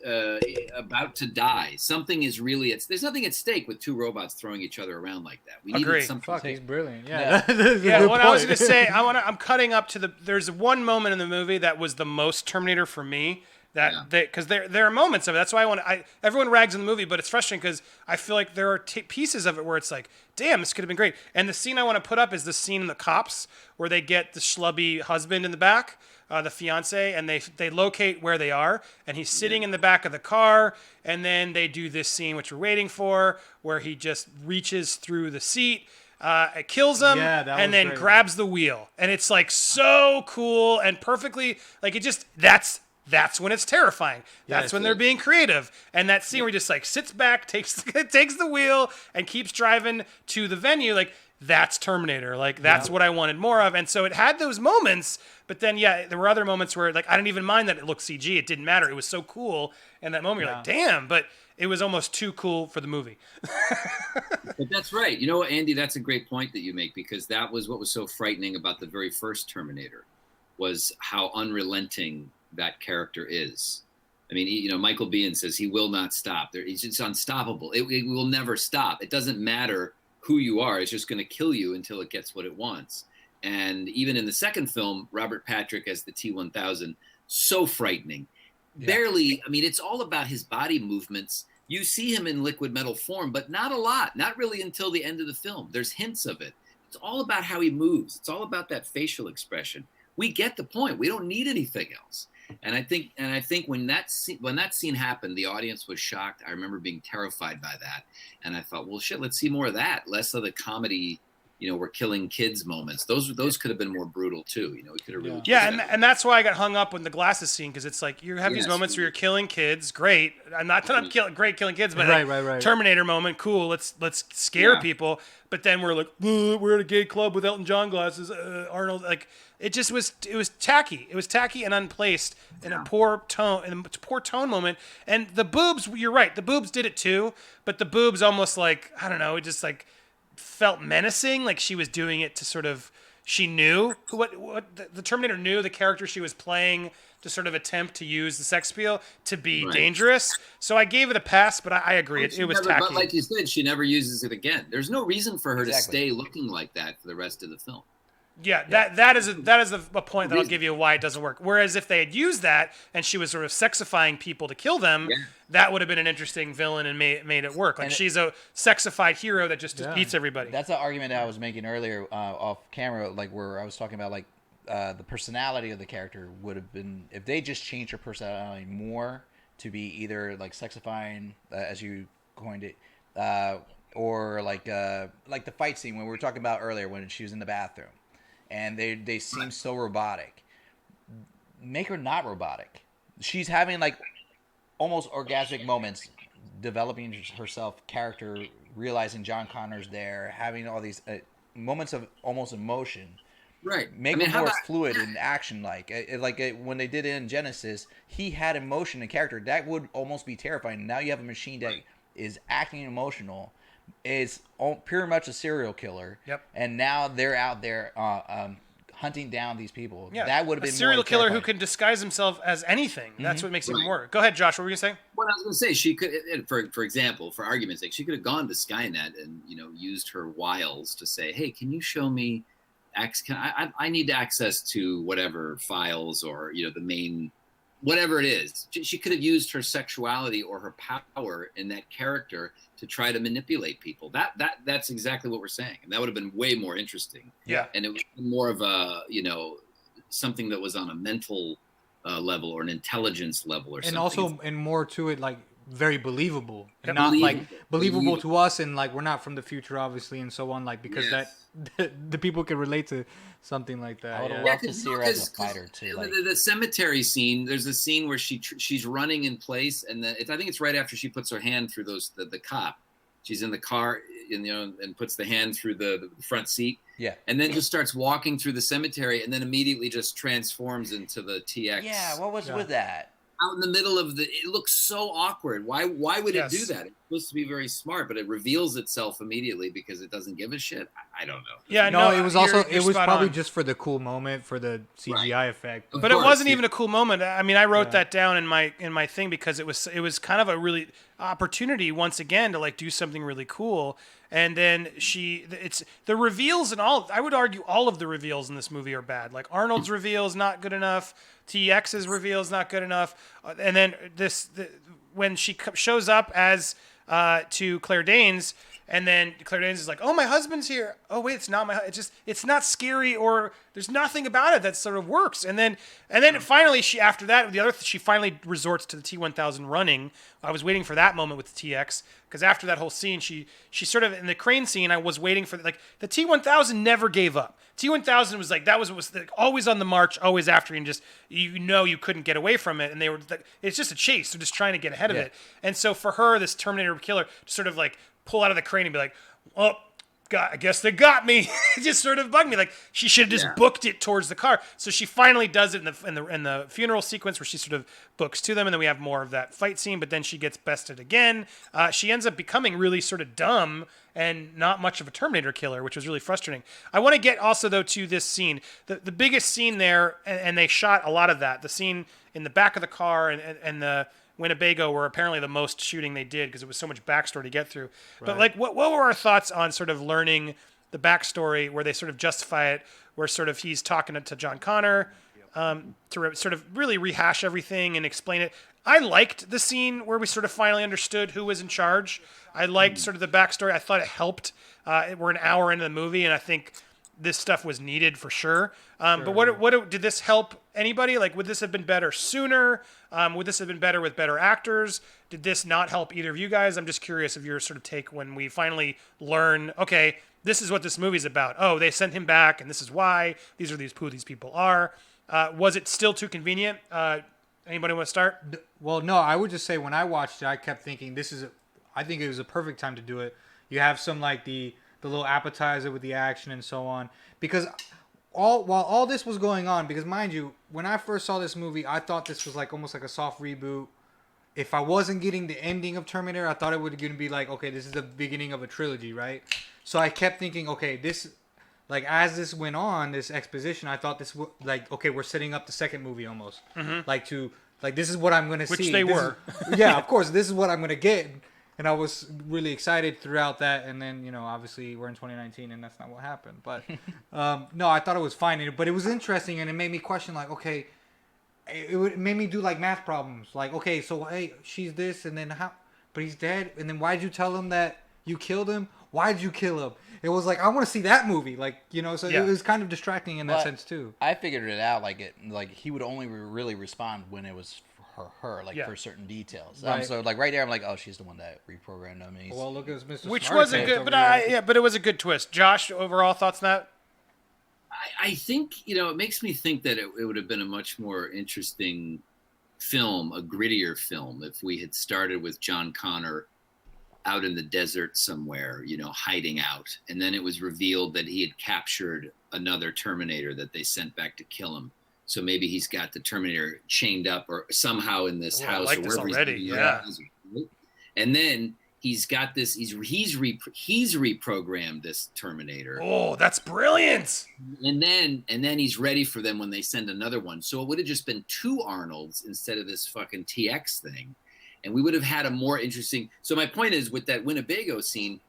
about to die. Something is really, there's nothing at stake with two robots throwing each other around like that. We needed something. Fuck, he's brilliant. Yeah. Yeah, what I was going to say, I'm cutting up to there's one moment in the movie that was the most Terminator for me. Because there are moments of it. That's why everyone rags on the movie, but it's frustrating because I feel like there are pieces of it where it's like, damn, this could have been great. And the scene I want to put up is the scene in The Cops where they get the schlubby husband in the back, the fiance, and they locate where they are, and he's sitting in the back of the car, and then they do this scene which we're waiting for, where he just reaches through the seat. It kills him, and then grabs the wheel, and it's like so cool and perfectly like it just that's when it's terrifying. That's when they're being creative. And that scene where he just like sits back, takes the wheel, and keeps driving to the venue, like that's Terminator. Like that's what I wanted more of. And so it had those moments, but then there were other moments where like I didn't even mind that it looked CG. It didn't matter. It was so cool. And that moment you're like, damn, but it was almost too cool for the movie. But that's right. You know what, Andy, that's a great point that you make, because that was what was so frightening about the very first Terminator, was how unrelenting that character is. I mean, Michael Biehn says he will not stop. He's just unstoppable. It will never stop. It doesn't matter who you are. It's just going to kill you until it gets what it wants. And even in the second film, Robert Patrick as the T-1000, so frightening. Yeah. Barely, I mean, it's all about his body movements. You see him in liquid metal form, but not a lot. Not really until the end of the film. There's hints of it. It's all about how he moves. It's all about that facial expression. We get the point. We don't need anything else. And I think when that scene happened, the audience was shocked. I remember being terrified by that, and I thought, well, shit, let's see more of that. Less of the comedy, we're killing kids moments. Those could have been more brutal too. We could have really. Yeah, and that's why I got hung up on the glasses scene, because it's like you have these moments where you're killing kids. Great, I'm not killing kids, but right. Terminator moment, cool. Let's scare people. But then we're like, we're at a gay club with Elton John glasses. Arnold, like. It just was. It was tacky. It was tacky and unplaced in a poor tone moment. And the boobs. You're right. The boobs did it too. But the boobs almost like, I don't know. It just like felt menacing. Like she was doing it to sort of. She knew what the Terminator knew the character she was playing to sort of attempt to use the sex appeal to be dangerous. So I gave it a pass. But I agree. It was tacky. But like you said, she never uses it again. There's no reason for her to stay looking like that for the rest of the film. Yeah, that is a point that I'll give you why it doesn't work. Whereas if they had used that and she was sort of sexifying people to kill them, that would have been an interesting villain and made it work. Like she's a sexified hero that just eats everybody. That's an argument that I was making earlier off camera, like where I was talking about like the personality of the character would have been, if they just changed her personality more to be either like sexifying, as you coined it, or like the fight scene when we were talking about earlier when she was in the bathroom. And they seem so robotic. Make her not robotic. She's having like almost orgasmic moments, developing herself, character, realizing John Connor's there, having all these moments of almost emotion. Right. Make her more fluid and action-like. When they did it in Genesis, he had emotion and character. That would almost be terrifying. Now you have a machine that is acting emotional. Is pretty much a serial killer. Yep. And now they're out there hunting down these people. Yeah. That would have been a serial killer who can disguise himself as anything. That's what makes it more. Go ahead, Josh. What were you saying? What I was going to say, she could, for example, for argument's sake, she could have gone to Skynet and used her wiles to say, "Hey, can you show me? I need access to whatever files or the main." Whatever it is, she could have used her sexuality or her power in that character to try to manipulate people. That's exactly what we're saying, and that would have been way more interesting. Yeah, and it was more of a something that was on a mental level or an intelligence level or something. And also, and more to it, like very believable, and not like believable to us, and like we're not from the future, obviously, and so on. Like because the people can relate to something like that. I would love to see her as a fighter too. Like the cemetery scene. There's a scene where she's running in place, and I think it's right after she puts her hand through the cop. she's in the car, and puts the hand through the front seat. Yeah. And then just starts walking through the cemetery, and then immediately just transforms into the TX. Yeah, what was with that? Out in the middle of it looks so awkward. Why would it do Yes. that? It's supposed to be very smart, but it reveals itself immediately because it doesn't give a shit. I don't know. Yeah, No, it was also you're it was spot probably on. just for the cool moment, for the CGI effect. Of But it course, wasn't yeah. even a cool moment. I mean, I wrote that down in my thing because it was kind of a really opportunity once again to like do something really cool. And then it's the reveals and all. I would argue all of the reveals in this movie are bad. Like Arnold's reveal is not good enough. TX's reveal is not good enough. And then when she shows up as to Claire Danes. And then Claire Danes is like, "Oh, my husband's here. Oh, wait, it's not my. It's not scary, or there's nothing about it that sort of works." And then finally, she finally resorts to the T1000 running. I was waiting for that moment with the TX because after that whole scene, she sort of in the crane scene. I was waiting for like the T1000 never gave up. T1000 was like was like, always on the march, always after you, and just you couldn't get away from it. And they were like, it's just a chase. They're just trying to get ahead of it. And so for her, this Terminator killer to sort of like pull out of the crane and be like, "Oh, God, I guess they got me." It just sort of bugged me. Like she should have just booked it towards the car. So she finally does it in the funeral sequence where she sort of books to them, and then we have more of that fight scene. But then she gets bested again. She ends up becoming really sort of dumb and not much of a Terminator killer, which was really frustrating. I want to get also though to this scene, the biggest scene there, and they shot a lot of that. The scene in the back of the car and the Winnebago were apparently the most shooting they did because it was so much backstory to get through. Right. But like, what were our thoughts on sort of learning the backstory where they sort of justify it, where sort of he's talking to John Connor to sort of really rehash everything and explain it. I liked the scene where we sort of finally understood who was in charge. I liked sort of the backstory. I thought it helped. We're an hour into the movie, and I think this stuff was needed for sure. But what did this help anybody? Like, would this have been better sooner? Would this have been better with better actors? Did this not help either of you guys? I'm just curious of your sort of take when we finally learn, okay, this is what this movie's about. Oh, they sent him back, and this is why. These are who these people are. Was it still too convenient? Anybody want to start? Well, no, I would just say when I watched it, I kept thinking I think it was a perfect time to do it. You have some like the little appetizer with the action and so on, because while all this was going on, because mind you, when I first saw this movie, I thought this was like almost like a soft reboot. If I wasn't getting the ending of Terminator, I thought it would be like, okay, this is the beginning of a trilogy, right? So I kept thinking, okay, this, like as this went on, this exposition, I thought this like, okay, we're setting up the second movie almost, like this is what I'm gonna see. Which they were. Yeah, of course, this is what I'm gonna get. And I was really excited throughout that. And then, obviously we're in 2019 and that's not what happened. But no, I thought it was fine. But it was interesting and it made me question, like, okay, it made me do like math problems. Like, okay, so, hey, she's this and then how? But he's dead. And then why'd you tell him that you killed him? Why'd you kill him? It was like, I want to see that movie. Like, so it was kind of distracting in that sense too. I figured it out. Like he would only really respond when it was her for certain details. Right. So like right there, I'm like, oh, she's the one that reprogrammed him. Well, look at Mr. Which Smart was a Face good, over but here. but it was a good twist. Josh, overall thoughts on that? I think, it makes me think that it would have been a much more interesting film, a grittier film, if we had started with John Connor out in the desert somewhere, hiding out. And then it was revealed that he had captured another Terminator that they sent back to kill him. So maybe he's got the Terminator chained up or somehow in this house. I like or this wherever already, he's yeah. And then he's got this. He's reprogrammed this Terminator. Oh, that's brilliant. And then he's ready for them when they send another one. So it would have just been two Arnolds instead of this fucking TX thing, and we would have had a more interesting. So my point is, with that Winnebago scene,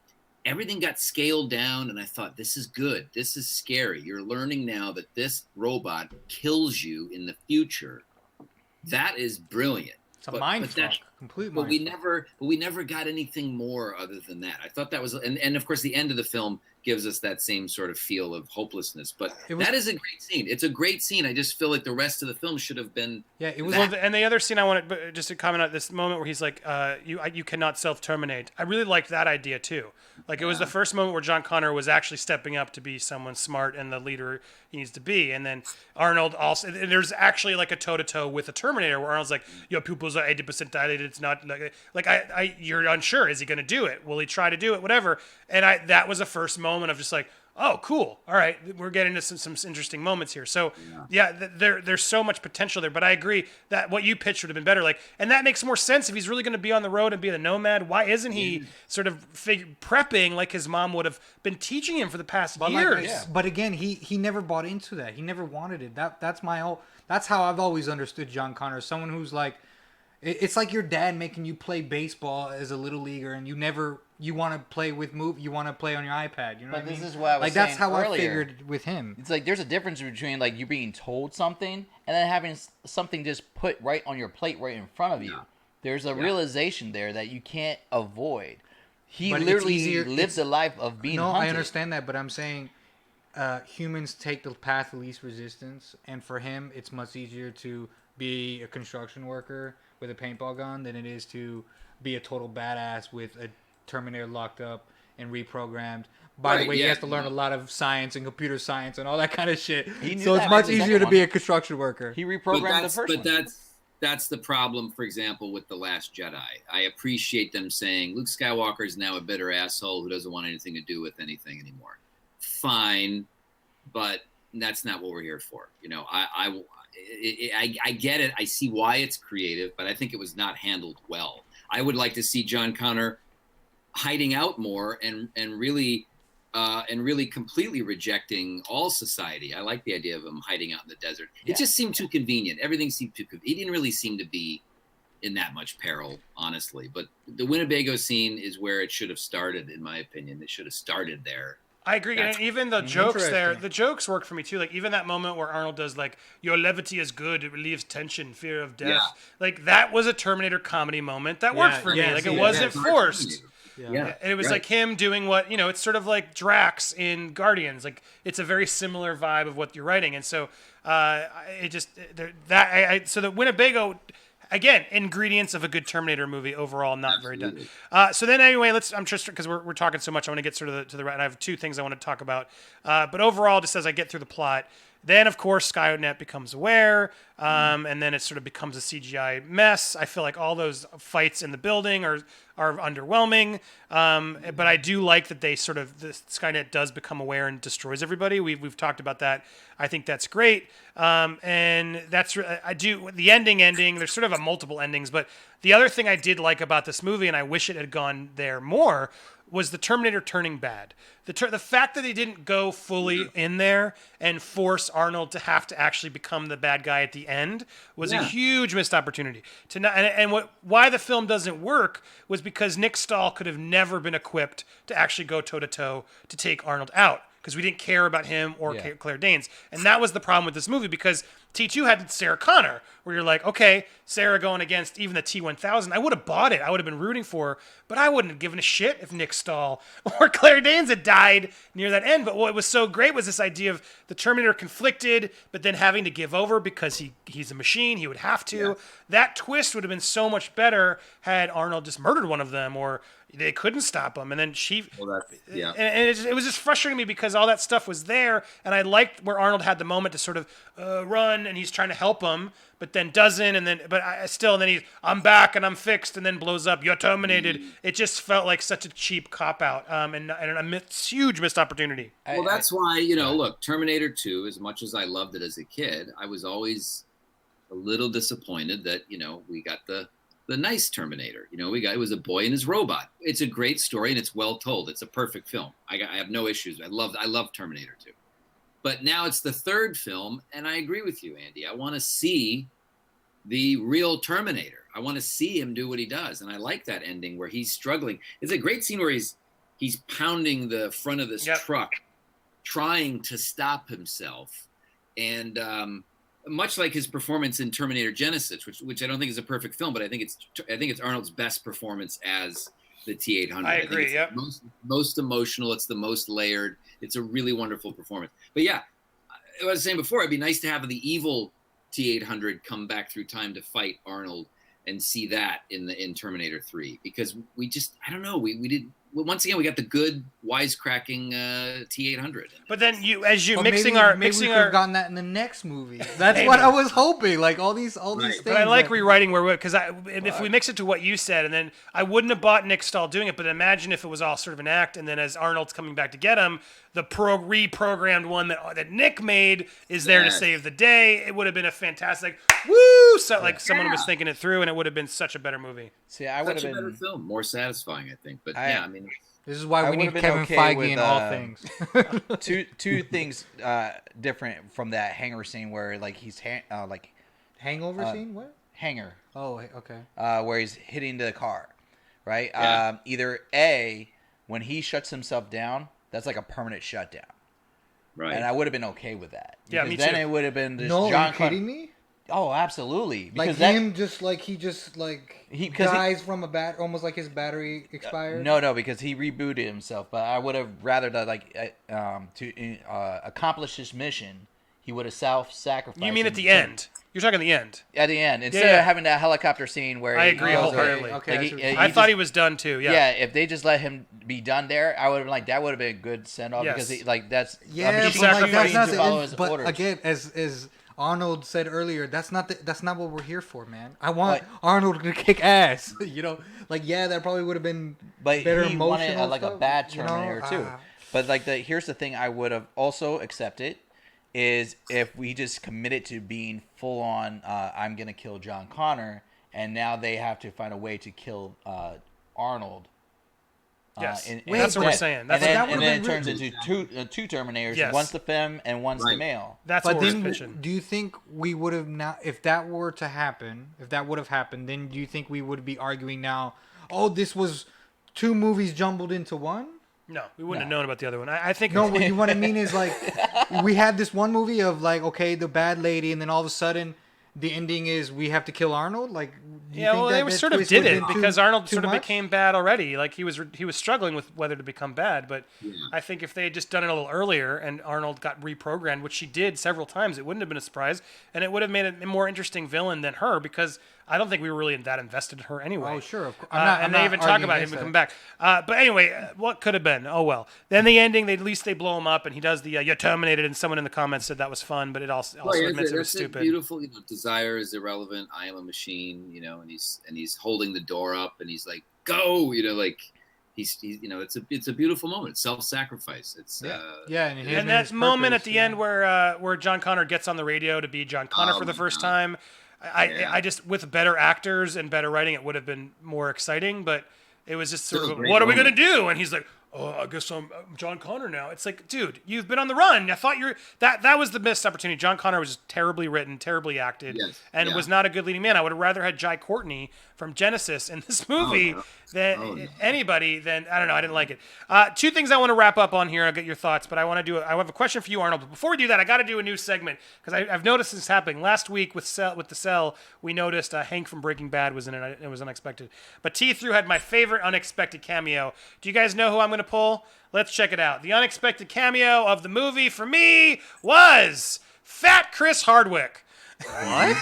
everything got scaled down, and I thought, this is good. This is scary. You're learning now that this robot kills you in the future. That is brilliant. It's a mind fuck. Complete mind But we never got anything more other than that. I thought that was, and of course the end of the film gives us that same sort of feel of hopelessness. But that is a great scene. It's a great scene. I just feel like the rest of the film should have been. Yeah, it was. Well, and the other scene I wanted just to comment on this moment where he's like, "You cannot self-terminate." I really liked that idea too. Like it was the first moment where John Connor was actually stepping up to be someone smart and the leader he needs to be. And then Arnold also. And there's actually like a toe-to-toe with the Terminator where Arnold's like, "Your pupils are 80% dilated It's not you're unsure. Is he going to do it? Will he try to do it? Whatever. And that was the first moment of just like, oh, cool. All right, we're getting to some interesting moments here. So there's so much potential there. But I agree that what you pitched would have been better. Like, and that makes more sense if he's really going to be on the road and be the nomad. Why isn't he sort of prepping like his mom would have been teaching him for the past years? But again, he never bought into that. He never wanted it. That's how I've always understood John Connor. Someone who's like, it's like your dad making you play baseball as a little leaguer, and you want to play with you want to play on your iPad. You know what I mean? This is what I was like saying that's how earlier. I figured with him. It's like there's a difference between like you being told something and then having something just put right on your plate right in front of you. There's a realization there that you can't avoid. He literally lives a life of being hunted. I understand that, but I'm saying humans take the path of least resistance, and for him, it's much easier to be a construction worker with a paintball gun than it is to be a total badass with a Terminator locked up and reprogrammed. By the way, he has to learn a lot of science and computer science and all that kind of shit. So it's much easier to be a construction worker. He reprogrammed the first one. That's the problem, for example, with The Last Jedi. I appreciate them saying Luke Skywalker is now a bitter asshole who doesn't want anything to do with anything anymore. Fine, but that's not what we're here for. You know, I get it. I see why it's creative, but I think it was not handled well. I would like to see John Connor hiding out more and really completely rejecting all society. I like the idea of him hiding out in the desert. It just seemed too convenient. Everything seemed too convenient. He didn't really seem to be in that much peril, honestly. But the Winnebago scene is where it should have started, in my opinion. It should have started there. I agree, and even the jokes there, the jokes work for me too. Like even that moment where Arnold does like, "Your levity is good; it relieves tension, fear of death." Yeah. Like that was a Terminator comedy moment that worked for me. Like it wasn't forced. Yeah. And it was like him doing what, it's sort of like Drax in Guardians. Like it's a very similar vibe of what you're writing, and so so the Winnebago. Again, ingredients of a good Terminator movie overall, not very done. So then anyway, I'm just, because we're talking so much, I want to get sort of to the right, and I have two things I want to talk about. But overall, just as I get through the plot, then of course Skynet becomes aware, and then it sort of becomes a CGI mess. I feel like all those fights in the building are underwhelming, but I do like that the Skynet does become aware and destroys everybody. We've talked about that. I think that's great, and the ending. There's sort of a multiple endings, but the other thing I did like about this movie, and I wish it had gone there more, was the Terminator turning bad. The fact that they didn't go fully in there and force Arnold to have to actually become the bad guy at the end was a huge missed opportunity. Why the film doesn't work was because Nick Stahl could have never been equipped to actually go toe-to-toe to take Arnold out, because we didn't care about him or Claire Danes. And that was the problem with this movie, because T2 had Sarah Connor, where you're like, okay, Sarah going against even the T-1000. I would have bought it. I would have been rooting for her, but I wouldn't have given a shit if Nick Stahl or Claire Danes had died near that end. But what was so great was this idea of the Terminator conflicted, but then having to give over because he's a machine. He would have to. Yeah. That twist would have been so much better had Arnold just murdered one of them, or they couldn't stop him. And then it was just frustrating me because all that stuff was there, and I liked where Arnold had the moment to sort of run, and he's trying to help him, but then doesn't, and then I'm back and I'm fixed, and then blows up. You're terminated. It just felt like such a cheap cop out, and a huge missed opportunity. Well, that's why look, Terminator 2. As much as I loved it as a kid, I was always a little disappointed that we got the nice Terminator. It was a boy and his robot. It's a great story and it's well told. It's a perfect film. I have no issues. I love Terminator 2. But now it's the third film, and I agree with you, Andy. I want to see the real Terminator. I want to see him do what he does, and I like that ending where he's struggling. It's a great scene where he's pounding the front of this truck, trying to stop himself, and much like his performance in Terminator Genesis, which I don't think is a perfect film, but I think it's Arnold's best performance as the T-800. I agree. Yep. Most emotional. It's the most layered. It's a really wonderful performance. But yeah, I was saying before, it'd be nice to have the evil T-800 come back through time to fight Arnold and see that in Terminator 3, because we just, I don't know, we once again, we got the good wisecracking T800. But then as you But mixing maybe, our maybe mixing we could have our. gotten that in the next movie. That's what I was hoping. Like all these things. But I like that- rewriting because if we mix it to what you said, and then I wouldn't have bought Nick Stahl doing it. But imagine if it was all sort of an act, and then as Arnold's coming back to get him, the reprogrammed one that Nick made is there to save the day. It would have been a fantastic woo. So like someone was thinking it through, and it would have been such a better movie. See, I would Such have a better been. film, more satisfying, I think. But yeah, I mean, This is why I we need would've been Kevin okay Feige with, in all things. two things different from that hangar scene where like he's like Hangover scene? What? hangar Oh, okay. where he's hitting the car, right? Yeah. Either A, when he shuts himself down, that's like a permanent shutdown, right. and I would have been okay with that. Yeah, Because me then too. it would have been this No, are John you kidding me? Oh, absolutely. Like Because that, him, just like he dies from a almost like his battery expired. No, because he rebooted himself. But I would have rather that to accomplish his mission, he would have self-sacrificed. You mean at the himself. end? You're talking the end. At the end, instead Yeah. of having that helicopter scene where I he agree goes wholeheartedly. Okay, like, I see what he you're I just- thought he was done too. Yeah, if they just let him be done there, I would have been like that would have been a good send off Yes. because that's Yeah, a but machine like, that's trained not to the follow end. his But orders. again, as Arnold said earlier, that's not what we're here for, man. I want But- Arnold to kick ass. Like that probably would have been But better he emotional wanted like a stuff, bad you know? Terminator too. But like here's the thing I would have also accepted is if we just committed to being full on I'm gonna kill John Connor and now they have to find a way to kill Arnold. Yes. And That's what we're then- saying. And That's then, that and then it would've turns been into two Terminators. Yes. One's the femme and one's the Right. male. That's But what we're then, pitching. do you think we would have now, if that were to happen, if that would have happened, then do you think we would be arguing now? Oh, this was two movies jumbled into one. No, we wouldn't have No. known about the other one. I think. No, what I mean is like we had this one movie of like okay, the bad lady, and then all of a sudden the ending is we have to kill Arnold. Like, do you Yeah, think well, that they that sort of twist did would've it been because too- Arnold too sort of much? became bad already. Like he was struggling with whether to become bad. But I think if they had just done it a little earlier and Arnold got reprogrammed, which she did several times, it wouldn't have been a surprise, and it would have made a more interesting villain than her because I don't think we were really that invested in her anyway. Oh, sure, of course. And they even talk about him to come back. But anyway, what could have been? Oh well. Then the ending, at least they blow him up, and he does the "you're terminated." And someone in the comments said that was fun, but it also admits it was stupid. Beautiful, desire is irrelevant. I am a machine, and he's holding the door up, and he's like, "Go!" Like he's it's a beautiful moment. Self-sacrifice. It's And that moment at the end where John Connor gets on the radio to be John Connor for the first time, I just with better actors and better writing, it would have been more exciting. But it was just sort Still a of, great what are we moment. gonna do? And he's like, oh, I guess I'm John Connor now. It's like, dude, you've been on the run. I thought that was the missed opportunity. John Connor was just terribly written, terribly acted, Yes, and yeah. was not a good leading man. I would have rather had Jai Courtney from Genesis in this movie no. than Oh, no. anybody. Then I don't know. I didn't like it. Two things I want to wrap up on here. I'll get your thoughts, but I want to do. I have a question for you, Arnold. But before we do that, I got to do a new segment because I've noticed this happening. Last week with the Cell, we noticed Hank from Breaking Bad was in it. It was unexpected. But T-Through had my favorite unexpected cameo. Do you guys know who I'm going to pull? Let's check it out. The unexpected cameo of the movie for me was Fat Chris Hardwick. What?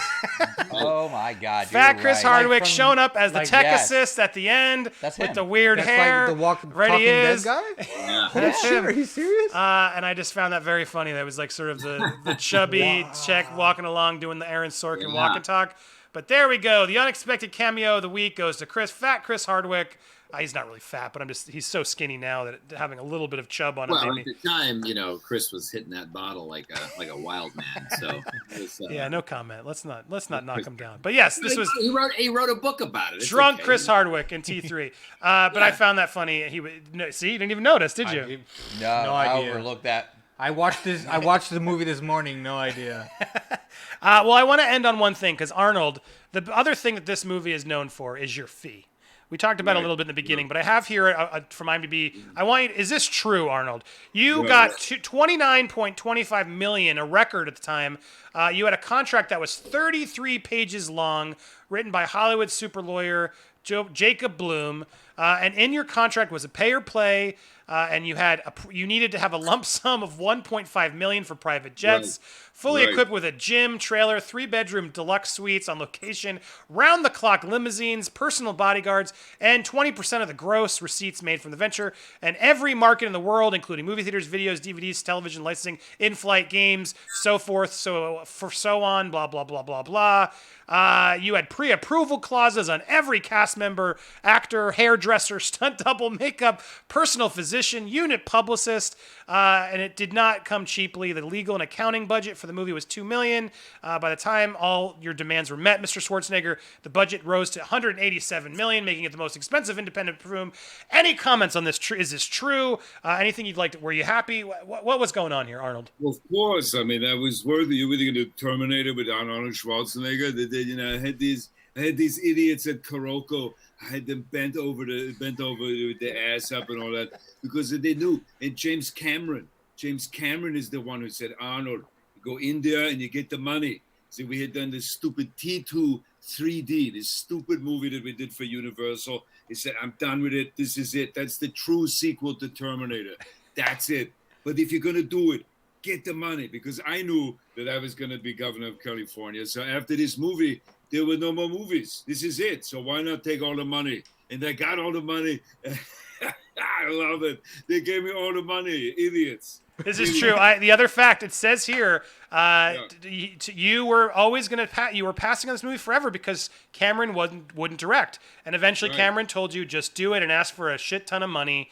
Oh my God! Fat you're Chris right. Hardwick Like from- showing up as the like- tech yes. assist at the end That's with him. the weird That's hair. like the Right, Talking he Dead is. guy. Yeah. That's Shit, him. are you serious? And I just found that very funny. That was like sort of the chubby check walking along doing the Aaron Sorkin Yeah. walk and talk. But there we go. The unexpected cameo of the week goes to Fat Chris Hardwick. He's not really fat, but he's so skinny now that having a little bit of chub on him Well, made at me. the time, Chris was hitting that bottle like a wild man. So it was, Yeah, no comment. Let's not knock him down. But yes, this was he wrote a book about it. It's drunk okay. Chris Hardwick in T3. But I found that funny. See, you didn't even notice, did you? No, No I idea. overlooked that. I watched the movie this morning. No idea. Well, I want to end on one thing because Arnold, the other thing that this movie is known for is your fee. We talked about it a little bit in the beginning, but I have here from IMDb. I want you. Is this true, Arnold? You got 29.25 million, a record at the time. You had a contract that was 33 pages long, written by Hollywood super lawyer Jacob Bloom. And in your contract was a pay or play, and you needed to have a lump sum of 1.5 million for private jets, fully Right. equipped with a gym, trailer, 3-bedroom deluxe suites on location, round-the-clock limousines, personal bodyguards, and 20% of the gross receipts made from the venture, and every market in the world, including movie theaters, videos, DVDs, television licensing, in-flight games, so forth, so on, blah blah blah blah blah. You had pre-approval clauses on every cast member, actor, hairdresser, stunt double, makeup, personal physician, unit publicist, and it did not come cheaply. The legal and accounting budget for the movie was $2 million. By the time all your demands were met, Mr. Schwarzenegger, the budget rose to $187 million, making it the most expensive independent film. Any comments on this? Is this true? Anything you'd like to? Were you happy? What was going on here, Arnold? Well, of course. I mean, that was worthy. You were going to Terminator with Arnold Schwarzenegger. I had these idiots at Kuroko. I had them bent over with their ass up and all that because they knew. And James Cameron is the one who said, Arnold, you go in there and you get the money. So we had done this stupid T2 3D, this stupid movie that we did for Universal. He said, I'm done with it. This is it. That's the true sequel to Terminator. That's it. But if you're going to do it, get the money, because I knew that I was going to be governor of California. So after this movie, there were no more movies. This is it. So why not take all the money? And I got all the money. I love it. They gave me all the money, idiots. This is true. The other fact, it says here, you were always going to you were passing on this movie forever because Cameron wouldn't direct, and eventually Cameron told you just do it and ask for a shit ton of money,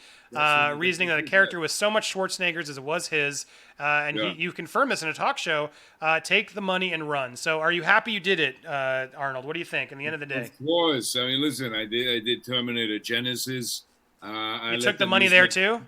reasoning that the character was so much Schwarzenegger's as it was his, and you confirmed this in a talk show. Take the money and run. So, are you happy you did it, Arnold? What do you think? In the end of the day, of course. I mean, listen, I did Terminator Genesis. You took the money there too.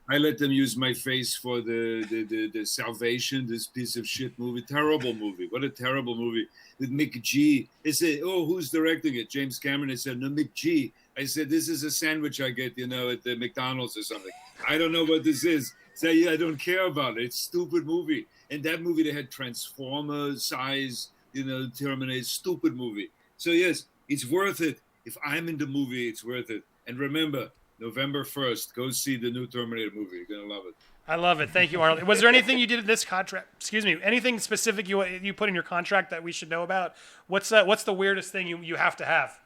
I let them use my face for the Salvation, this piece of shit movie. Terrible movie. What a terrible movie. With Mick G. They said, who's directing it? James Cameron. I said, no, Mick G. I said, this is a sandwich I get, at the McDonald's or something. I don't know what this is. Say, I don't care about it. It's a stupid movie. And that movie, they had Transformer size, Terminator, stupid movie. So yes, it's worth it. If I'm in the movie, it's worth it. And remember, November 1st, go see the new Terminator movie. You're going to love it. I love it. Thank you, Arnold. Was there anything you did in this contract? Excuse me. Anything specific you put in your contract that we should know about? What's the weirdest thing you have to have?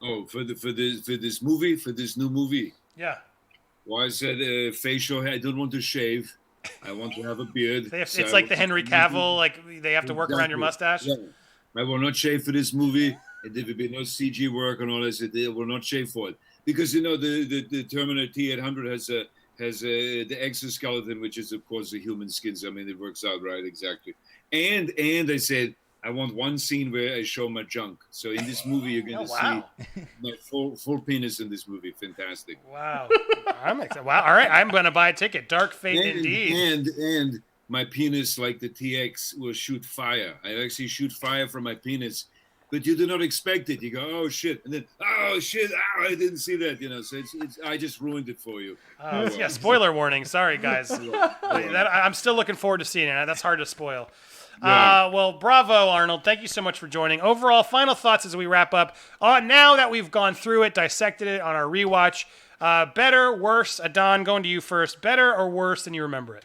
Oh, for this movie, for this new movie. Yeah. Well, I said facial hair. I don't want to shave. I want to have a beard. It's like the Henry Cavill, like they have to work around your mustache. Yeah. I will not shave for this movie. And there will be no CG work and all that. They will not shave for it. Because the Terminator T-800 has the exoskeleton, which is of course the human skins. I mean, it works out right exactly. And I said I want one scene where I show my junk. So in this movie, you're going to see my full penis in this movie. Fantastic. Wow, I'm excited. Wow. All right, I'm going to buy a ticket. Dark fate indeed. And my penis, like the TX, will shoot fire. I actually shoot fire from my penis. But you do not expect it. You go, oh shit, and then, oh shit, I didn't see that. So it's I just ruined it for you. Yeah, spoiler warning. Sorry, guys. I'm still looking forward to seeing it. That's hard to spoil. Yeah. Well, bravo, Arnold. Thank you so much for joining. Overall, final thoughts as we wrap up. Now that we've gone through it, dissected it on our rewatch, better, worse? Adon, going to you first. Better or worse than you remember it?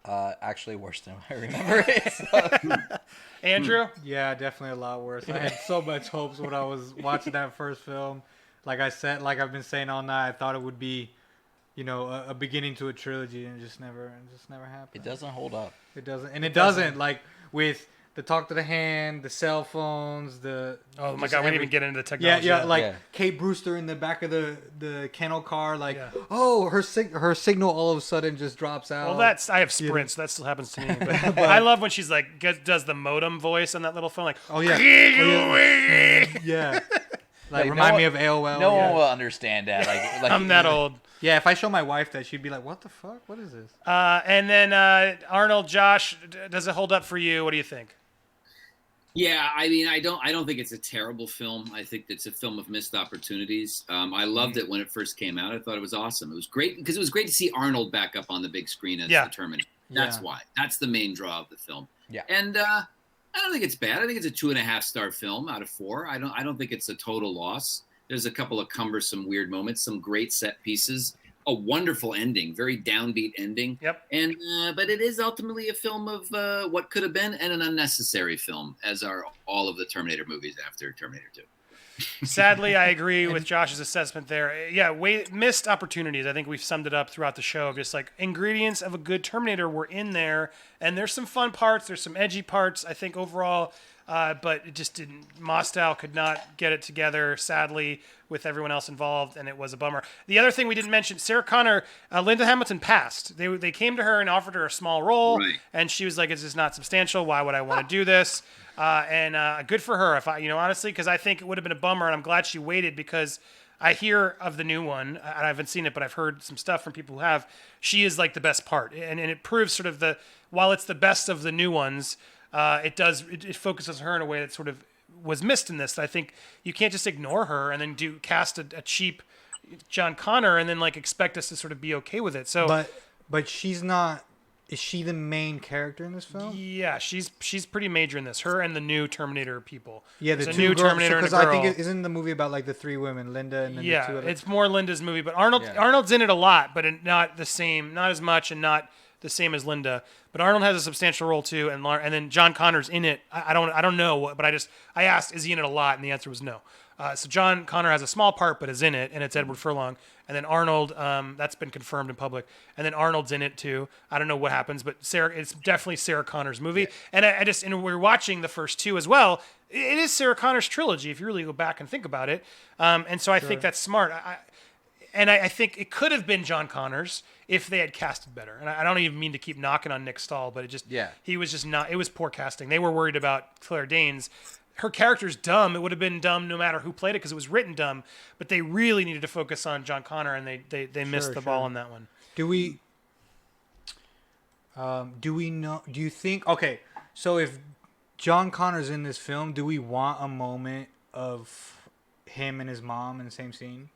Actually, worse than I remember it. So. Andrew? Yeah, definitely a lot worse. I had so much hopes when I was watching that first film. Like I said, like I've been saying all night, I thought it would be, a beginning to a trilogy, and it just never happened. It doesn't hold up. It doesn't, and it doesn't. Like with the talk to the hand, the cell phones, oh my god, we didn't even get into the technology. Yeah, Kate Brewster in the back of the kennel car, her signal all of a sudden just drops out. Well, I have Sprint, so that still happens to me. But I love when she's like does the modem voice on that little phone, like yeah. Like remind me of AOL. No one will understand that. Like I'm that old. Yeah, if I show my wife that, she'd be like, "What the fuck? What is this?" And then Arnold, Josh, does it hold up for you? What do you think? Yeah, I mean, I don't think it's a terrible film. I think it's a film of missed opportunities. I loved it when it first came out. I thought it was awesome. It was great because it was great to see Arnold back up on the big screen as the Terminator. That's why. That's the main draw of the film. Yeah. And I don't think it's bad. I think it's a 2.5-star film out of 4. I don't think it's a total loss. There's a couple of cumbersome, weird moments, some great set pieces, a wonderful ending, very downbeat ending. Yep. And but it is ultimately a film of what could have been, and an unnecessary film, as are all of the Terminator movies after Terminator 2. Sadly, I agree with Josh's assessment there. Yeah, missed opportunities. I think we've summed it up throughout the show. Just like ingredients of a good Terminator were in there, and there's some fun parts. There's some edgy parts. I think overall, but it just didn't. Mostow could not get it together. Sadly, with everyone else involved, and it was a bummer. The other thing we didn't mention: Sarah Connor, Linda Hamilton passed. They came to her and offered her a small role, Right. and she was like, "It's just not substantial. Why would I want to do this?" And good for her, if I, honestly, because I think it would have been a bummer, and I'm glad she waited because I hear of the new one. I haven't seen it, but I've heard some stuff from people who have. She is like the best part, and it proves sort of while it's the best of the new ones, it focuses her in a way that sort of was missed in this. I think you can't just ignore her and then cast a cheap John Connor and then like expect us to sort of be okay with it. So, but she's not. Is she the main character in this film? yeah, she's pretty major in this. Her and the new Terminator people. Yeah, the There's two a new girls, Terminator and a because girl. I think isn't the movie about like the three women, Linda and then the two Yeah, other. it's more Linda's movie, but Arnold's in it a lot, but not the same, not as much, and not the same as Linda. But Arnold has a substantial role too, and then John Connor's in it. I don't know, but I asked, is he in it a lot, and the answer was no. So John Connor has a small part, but is in it, and it's Edward Furlong. And then Arnold, that's been confirmed in public. And then Arnold's in it too. I don't know what happens, but it's definitely Sarah Connor's movie. Yeah. And and we're watching the first two as well. It is Sarah Connor's trilogy if you really go back and think about it. And so I think that's smart. I think it could have been John Connor's if they had casted better. And I don't even mean to keep knocking on Nick Stahl, but he was just not. It was poor casting. They were worried about Claire Danes. Her character's dumb. It would have been dumb no matter who played it because it was written dumb. But they really needed to focus on John Connor, and they missed the ball on that one. Do we know? Do you think? Okay, so if John Connor's in this film, do we want a moment of him and his mom in the same scene,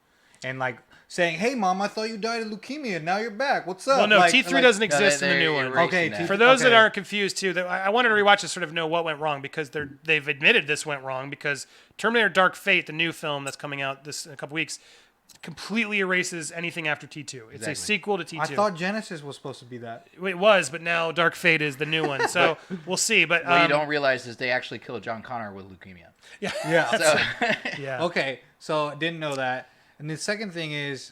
and like saying, "Hey, mom, I thought you died of leukemia. Now you're back. What's up?" Well, no, like, T3 doesn't exist in the new one. Okay, For those that aren't confused too, I wanted to rewatch to sort of know what went wrong because they've admitted this went wrong because Terminator Dark Fate, the new film that's coming out in a couple weeks, completely erases anything after T2. It's a sequel to T2. I thought Genesis was supposed to be that. It was, but now Dark Fate is the new one. So we'll see. But what you don't realize is they actually killed John Connor with leukemia. Yeah. So, yeah. Okay, so didn't know that. And the second thing is,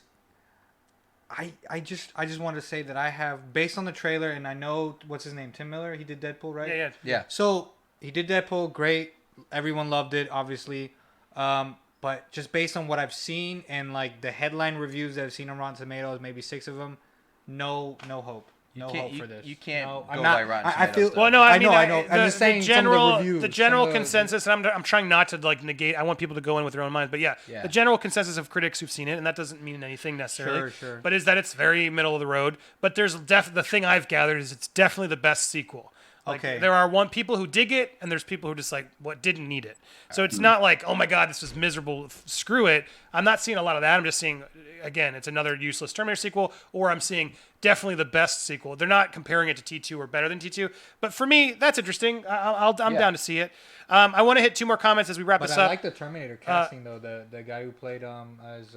I just wanted to say that I have, based on the trailer, and I know what's his name, Tim Miller. He did Deadpool, right? Yeah. So he did Deadpool, great. Everyone loved it, obviously. But just based on what I've seen and like the headline reviews that I've seen on Rotten Tomatoes, maybe 6 of them, no hope. No hope for this. You can't no, go I'm not, by Rotten I feel. Tomatoes, Well, no, I mean, I know. I'm just saying some of the reviews. The general consensus, and I'm trying not to like negate. I want people to go in with their own minds, but yeah, the general consensus of critics who've seen it, and that doesn't mean anything necessarily. Sure. But is that it's very middle of the road. But there's the thing I've gathered is it's definitely the best sequel. Like, Okay. There are people who dig it, and there's people who just like what didn't need it. So it's not like, oh my god, this was miserable. Screw it. I'm not seeing a lot of that. I'm just seeing, again, it's another useless Terminator sequel, or I'm seeing definitely the best sequel. They're not comparing it to T2 or better than T2, but for me, that's interesting. I'm down to see it. I want to hit 2 more comments as we wrap But this I up. like the Terminator casting though. The guy who played as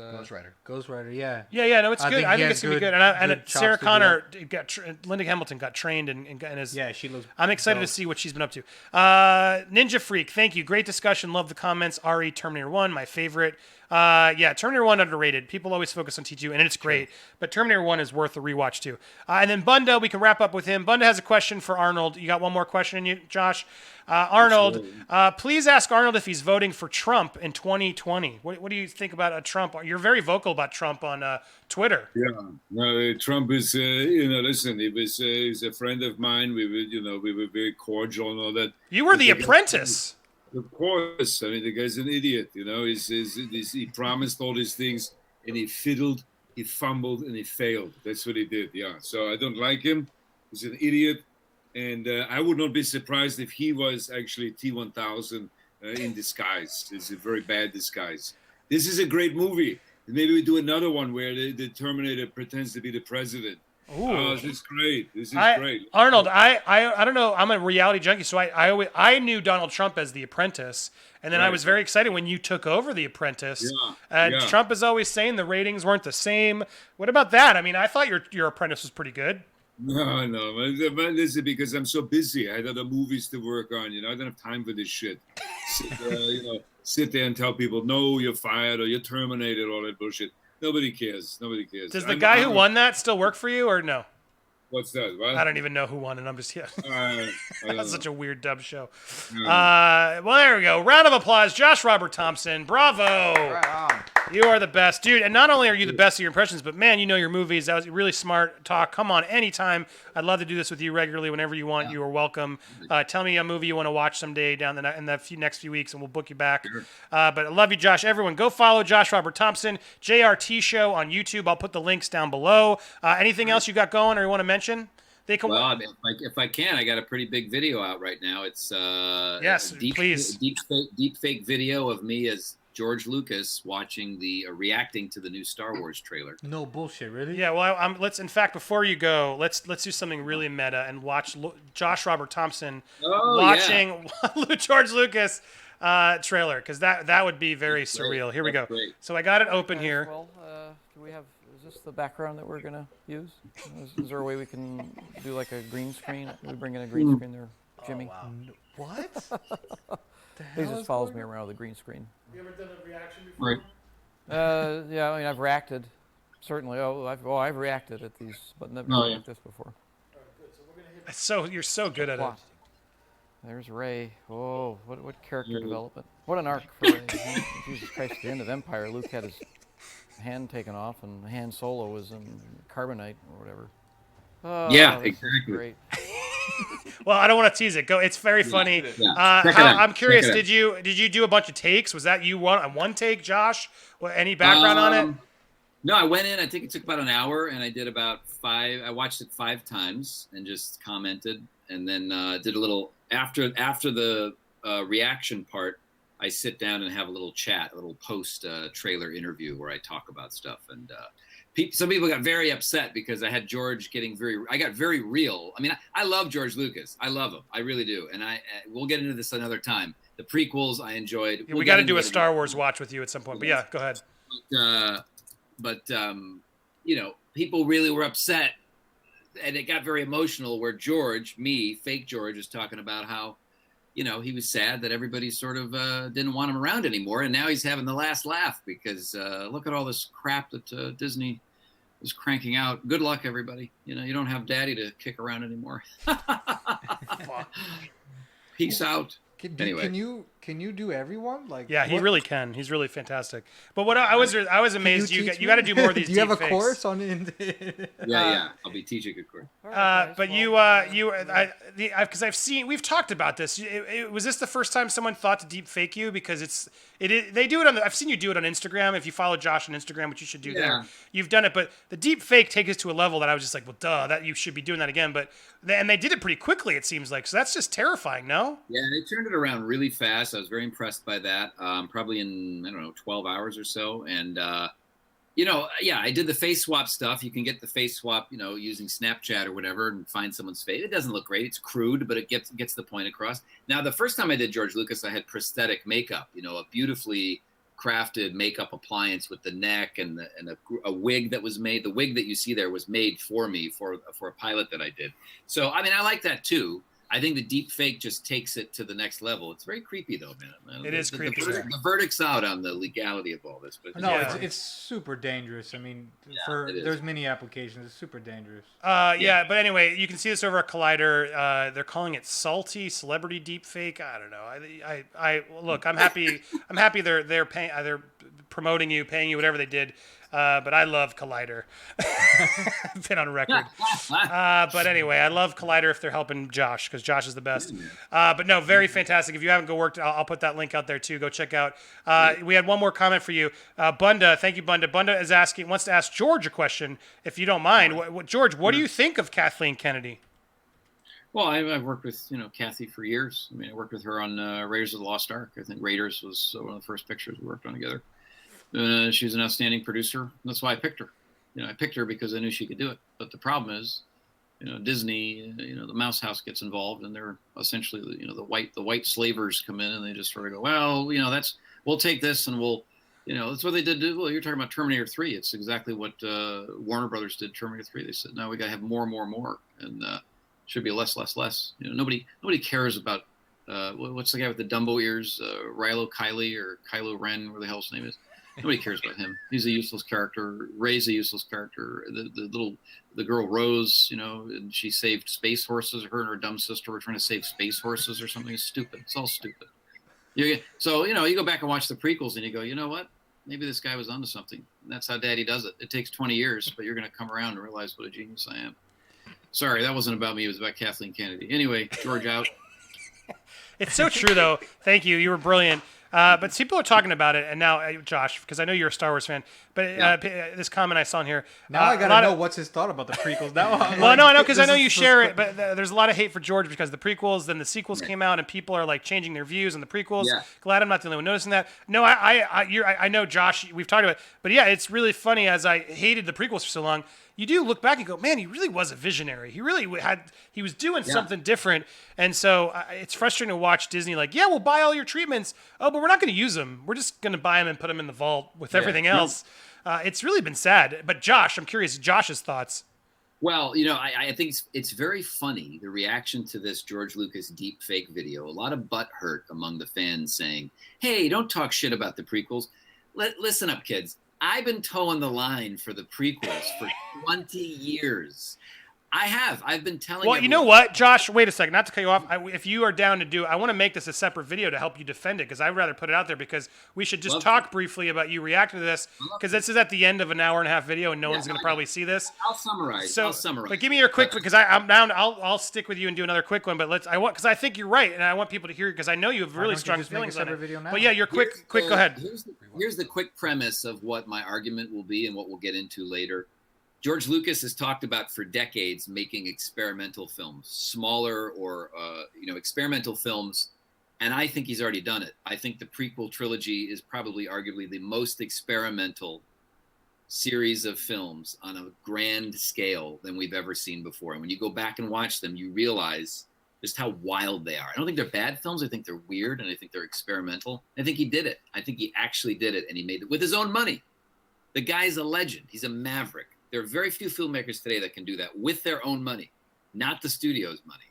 Ghost Rider. Yeah. Yeah, no, it's good. I think it's gonna be good. And good Sarah chops to do Connor Linda Hamilton got trained and is. Yeah, she looks. I'm excited dope. to see what she's been up to. Ninja Freak, thank you. Great discussion. Love the comments. Ari, Terminator 1, my favorite. Terminator 1 underrated. People always focus on T2, and it's great. But Terminator 1 is worth a rewatch too. And then Bunda, we can wrap up with him. Bunda has a question for Arnold. You got one more question in you, Josh? Arnold, please ask Arnold if he's voting for Trump in 2020. What do you think about Trump? You're very vocal about Trump on Twitter. Yeah, no, Trump is, listen, he's a friend of mine. We were very cordial and all that. You were the apprentice. Of course. I mean, the guy's an idiot, he promised all these things and he fiddled, he fumbled, and he failed. That's what he did, yeah. So I don't like him. He's an idiot. And I would not be surprised if he was actually T-1000 in disguise. It's a very bad disguise. This is a great movie. Maybe we do another one where the Terminator pretends to be the president. Oh, this is great. This is great. Arnold, I don't know. I'm a reality junkie, so I knew Donald Trump as The Apprentice, and then I was very excited when you took over The Apprentice. Trump is always saying the ratings weren't the same. What about that? I mean, I thought your Apprentice was pretty good. No, but listen, because I'm so busy. I had other movies to work on. I don't have time for this shit. Sit there and tell people, no, you're fired or you're terminated, all that bullshit. Nobody cares. Does the guy who won that still work for you or no? What's that? What? I don't even know who won it. I'm just That's such a weird dub show. Mm. Well, there we go. Round of applause. Josh Robert Thompson. Bravo. Right on. You are the best, dude. And not only are you the best at your impressions, but man, you know your movies. That was really smart talk. Come on, anytime. I'd love to do this with you regularly. Whenever you want, you are welcome. Tell me a movie you want to watch someday in the next few weeks, and we'll book you back. Sure. But I love you, Josh. Everyone, go follow Josh Robert Thompson, JRT Show on YouTube. I'll put the links down below. Anything else you got going or you want to mention? Well, I mean, if I can, I got a pretty big video out right now. It's yes, please deep fake video of me as George Lucas watching reacting to the new Star Wars trailer. No bullshit, really? Yeah, well, let's. In fact, before you go, let's do something really meta and watch Josh Robert Thompson watching George Lucas trailer, because that would be very surreal. Here we go. Great. So I got it open here. Well, do we have? Is this the background that we're gonna use? Is there a way we can do like a green screen? We bring in a green screen there, Jimmy. Oh, wow. What? He just follows me around with a green screen. You ever done a reaction before? Yeah, I mean, I've reacted, certainly. I've reacted at these, but never like this before. So you're so good at it. There's Ray. Oh, what character development? What an arc for Ray. Jesus Christ! At the end of Empire, Luke had his hand taken off, and Han Solo was in carbonite or whatever. Oh, exactly. Great. Well, I don't want to tease it. Go. It's very funny. I'm curious. Did you do a bunch of takes? Was that you one take, Josh? Any background on it? No, I went in. I think it took about an hour, and I did about 5. I watched it 5 times and just commented, and then did a little after the reaction part. I sit down and have a little chat, a little post trailer interview where I talk about stuff. And some people got very upset because I had George I got very real. I mean, I love George Lucas. I love him. I really do. And we'll get into this another time. The prequels I enjoyed. Yeah, we got to do a Star Wars watch with you at some point. But yeah, go ahead. But people really were upset, and it got very emotional where George, fake George, is talking about how, he was sad that everybody sort of didn't want him around anymore. And now he's having the last laugh because look at all this crap that Disney is cranking out. Good luck, everybody. You don't have daddy to kick around anymore. Peace out. Anyway. Can you do everyone? Yeah, he really can. He's really fantastic. But what I was amazed you got to do more of these. Do you have a fakes. Course on it? Yeah. I'll be teaching a course. But because we've talked about this. Was this the first time someone thought to deep fake you? Because they do it on. I've seen you do it on Instagram. If you follow Josh on Instagram, which you should do there, you've done it. But the deep fake takes us to a level that I was just like, well, duh, that you should be doing that again. But they did it pretty quickly. It seems like, so that's just terrifying. No? Yeah, they turned it around really fast. I was very impressed by that. Probably in 12 hours or so. And I did the face swap stuff. You can get the face swap, using Snapchat or whatever, and find someone's face. It doesn't look great. It's crude, but it gets the point across. Now, the first time I did George Lucas, I had prosthetic makeup. A beautifully crafted makeup appliance with the neck and a wig that was made. The wig that you see there was made for me for a pilot that I did. So, I mean, I like that too. I think the deep fake just takes it to the next level. It's very creepy, though, man. It is creepy. The verdict's out on the legality of all this, but no, it's super dangerous. I mean, there's many applications. It's super dangerous. But anyway, you can see this over at Collider. They're calling it salty celebrity deep fake. I don't know. I look. I'm happy. I'm happy they're paying. They're promoting you, paying you, whatever they did. But I love Collider. I've been on record. But anyway, I love Collider if they're helping Josh, because Josh is the best. But no, very fantastic. If you haven't worked, I'll put that link out there too. Go check out. We had one more comment for you. Bunda, thank you, Bunda. Bunda wants to ask George a question, if you don't mind. George, what do you think of Kathleen Kennedy? Well, I've worked with Kathy for years. I mean, I worked with her on Raiders of the Lost Ark. I think Raiders was one of the first pictures we worked on together. She's an outstanding producer. That's why I picked her. I picked her because I knew she could do it. But the problem is, Disney, the Mouse House gets involved, and they're essentially, the white slavers come in, and they just sort of go, well, we'll take this, and that's what they did. Well, you're talking about Terminator 3. It's exactly what Warner Brothers did. Terminator 3. They said, no, we got to have more, and should be less. Nobody cares about what's the guy with the Dumbo ears, Rilo Kiley or Kylo Ren, whatever the hell his name is. Nobody cares about him. He's a useless character. Rey's a useless character. The girl Rose, and she saved space horses. Her and her dumb sister were trying to save space horses or something. It's stupid. It's all stupid. So you go back and watch the prequels, and you go, you know what? Maybe this guy was onto something. And that's how Daddy does it. It takes 20 years, but you're going to come around and realize what a genius I am. Sorry, that wasn't about me. It was about Kathleen Kennedy. Anyway, George out. It's so true, though. Thank you. You were brilliant. But people are talking about it, and now, Josh, because I know you're a Star Wars fan, but this comment I saw in here. Now I gotta know what's his thought about the prequels. Now, well, no, I know, because I know you share it, but there's a lot of hate for George because the prequels, then the sequels came out, and people are like changing their views on the prequels. Yeah. Glad I'm not the only one noticing that. No, I know, Josh, we've talked about it, but yeah, it's really funny. As I hated the prequels for so long, you do look back and go, man, he really was a visionary. He really he was doing something different. And so it's frustrating to watch Disney like, yeah, we'll buy all your treatments. Oh, but we're not going to use them. We're just going to buy them and put them in the vault with everything else. It's really been sad. But Josh, I'm curious, Josh's thoughts. Well, I think it's very funny, the reaction to this George Lucas deep fake video. A lot of butt hurt among the fans saying, hey, don't talk shit about the prequels. Listen up, kids. I've been towing the line for the prequels for 20 years. I've been telling Well, you know what, Josh? Wait a second. Not to cut you off. If you are down to do it, I want to make this a separate video to help you defend it, because I'd rather put it out there, because we should just talk briefly about you reacting to this, because this is at the end of an hour and a half video, and no one's going to probably see this. I'll summarize. But give me your quick, because I'm down. I'll stick with you and do another quick one. But because I think you're right, and I want people to hear it, because I know you have really strong feelings on it. But yeah, your quick. Go ahead. Here's the quick premise of what my argument will be and what we'll get into later. George Lucas has talked about for decades making experimental films, smaller or experimental films, and I think he's already done it. I think the prequel trilogy is probably arguably the most experimental series of films on a grand scale than we've ever seen before. And when you go back and watch them, you realize just how wild they are. I don't think they're bad films. I think they're weird, and I think they're experimental. I think he did it. I think he actually did it, and he made it with his own money. The guy's a legend. He's a maverick. There are very few filmmakers today that can do that with their own money, not the studio's money.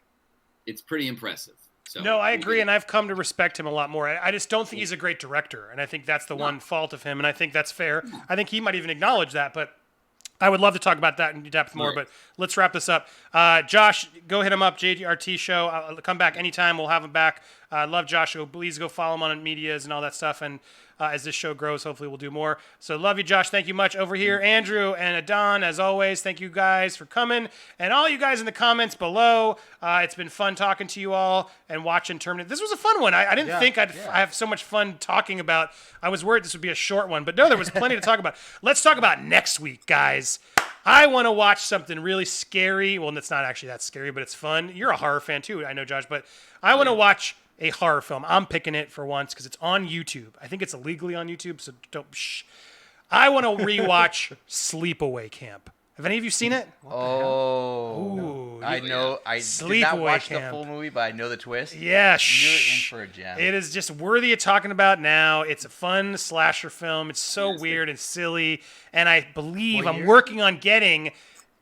It's pretty impressive. So, no, I agree, and I've come to respect him a lot more. I just don't think he's a great director, and I think that's the one fault of him, and I think that's fair. I think he might even acknowledge that, but I would love to talk about that in depth more, but let's wrap this up. Josh, go hit him up, JRT Show. I'll come back anytime. We'll have him back. Love Josh. Please go follow him on medias and all that stuff, and as this show grows, hopefully we'll do more. So love you, Josh. Thank you much. Over here, Andrew and Adon, as always, thank you guys for coming. And all you guys in the comments below, it's been fun talking to you all and watching Terminator. This was a fun one. I didn't think I'd have so much fun talking about. I was worried this would be a short one, but no, there was plenty to talk about. Let's talk about next week, guys. I want to watch something really scary. Well, it's not actually that scary, but it's fun. You're a horror fan too, I know, Josh, but I want to watch a horror film. I'm picking it for once because it's on YouTube. I think it's illegally on YouTube, so don't. I want to rewatch Sleepaway Camp. Have any of you seen it? Ooh, I know. I did not watch the full movie, but I know the twist. Yeah, you're in for a gem. It is just worthy of talking about now. It's a fun slasher film. It's so weird and silly, and I believe I'm working on getting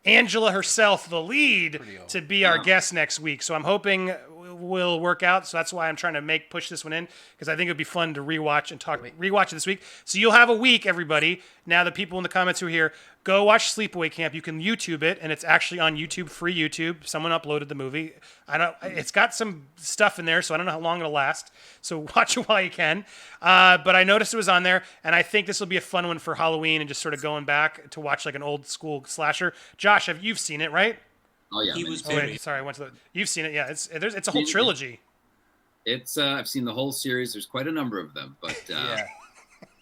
Angela herself, the lead, to be our guest next week. So I'm hoping will work out. So that's why I'm trying to push this one in, because I think it would be fun to rewatch it this week. So you'll have a week, everybody. Now the people in the comments who are here, go watch Sleepaway Camp. You can YouTube it, and it's actually on YouTube, free YouTube. Someone uploaded the movie. It's got some stuff in there, so I don't know how long it'll last. So watch it while you can. But I noticed it was on there, and I think this will be a fun one for Halloween and just sort of going back to watch like an old school slasher. Josh, you've seen it, right? Oh yeah, you've seen it. Yeah, it's a whole trilogy. I've seen the whole series. There's quite a number of them, but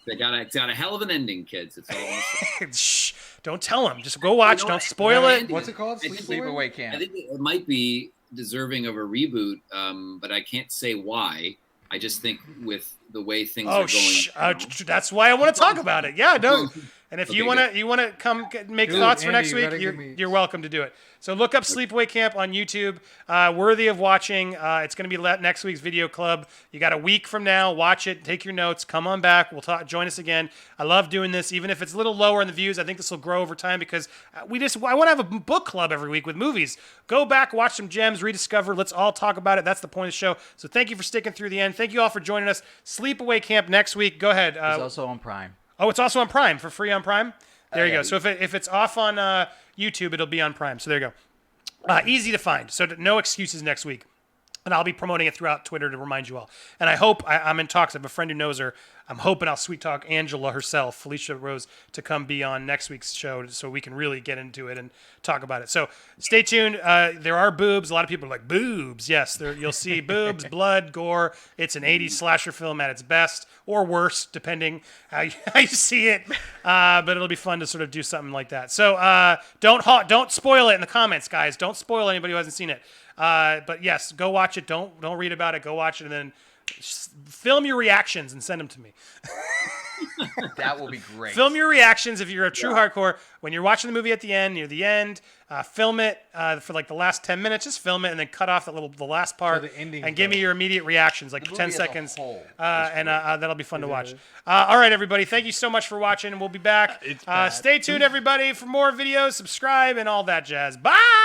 they got a hell of an ending, kids. It's all. Shh! Don't tell them. Just go watch. Don't spoil it. What's it called? Sleepaway Camp. I think it might be deserving of a reboot, but I can't say why. I just think with the way things are going. That's why I want to talk about it. Yeah, don't. And if Okay, you want to come make Dude, thoughts for Andy, next you week, gotta give me- you're welcome to do it. So look up Sleepaway Camp on YouTube. Worthy of watching. It's going to be next week's video club. You got a week from now. Watch it. Take your notes. Come on back. We'll talk. Join us again. I love doing this, even if it's a little lower in the views. I think this will grow over time because I want to have a book club every week with movies. Go back, watch some gems, rediscover. Let's all talk about it. That's the point of the show. So thank you for sticking through the end. Thank you all for joining us. Sleepaway Camp next week. Go ahead. It's also on Prime. Oh, it's also on Prime for free on Prime. There you yeah. go. So if it's off on YouTube, it'll be on Prime. So there you go. Easy to find. So no excuses next week. And I'll be promoting it throughout Twitter to remind you all. And I hope, I'm in talks. I have a friend who knows her. I'm hoping I'll sweet talk Angela herself, Felicia Rose, to come be on next week's show so we can really get into it and talk about it. So stay tuned. There are boobs. A lot of people are like, boobs. Yes, you'll see boobs, blood, gore. It's an 80s slasher film at its best, or worse, depending how you see it. But it'll be fun to sort of do something like that. So don't spoil it in the comments, guys. Don't spoil anybody who hasn't seen it. But yes, go watch it. Don't read about it. Go watch it, and then film your reactions and send them to me. That will be great. Film your reactions if you're a true hardcore. When you're watching the movie at the end, near the end, film it for like the last 10 minutes. Just film it and then cut off the last part the ending and give me your immediate reactions, like The 10 movie as a seconds. whole is And that'll be fun to watch. All right, everybody. Thank you so much for watching, and we'll be back. Stay tuned, everybody, for more videos. Subscribe and all that jazz. Bye!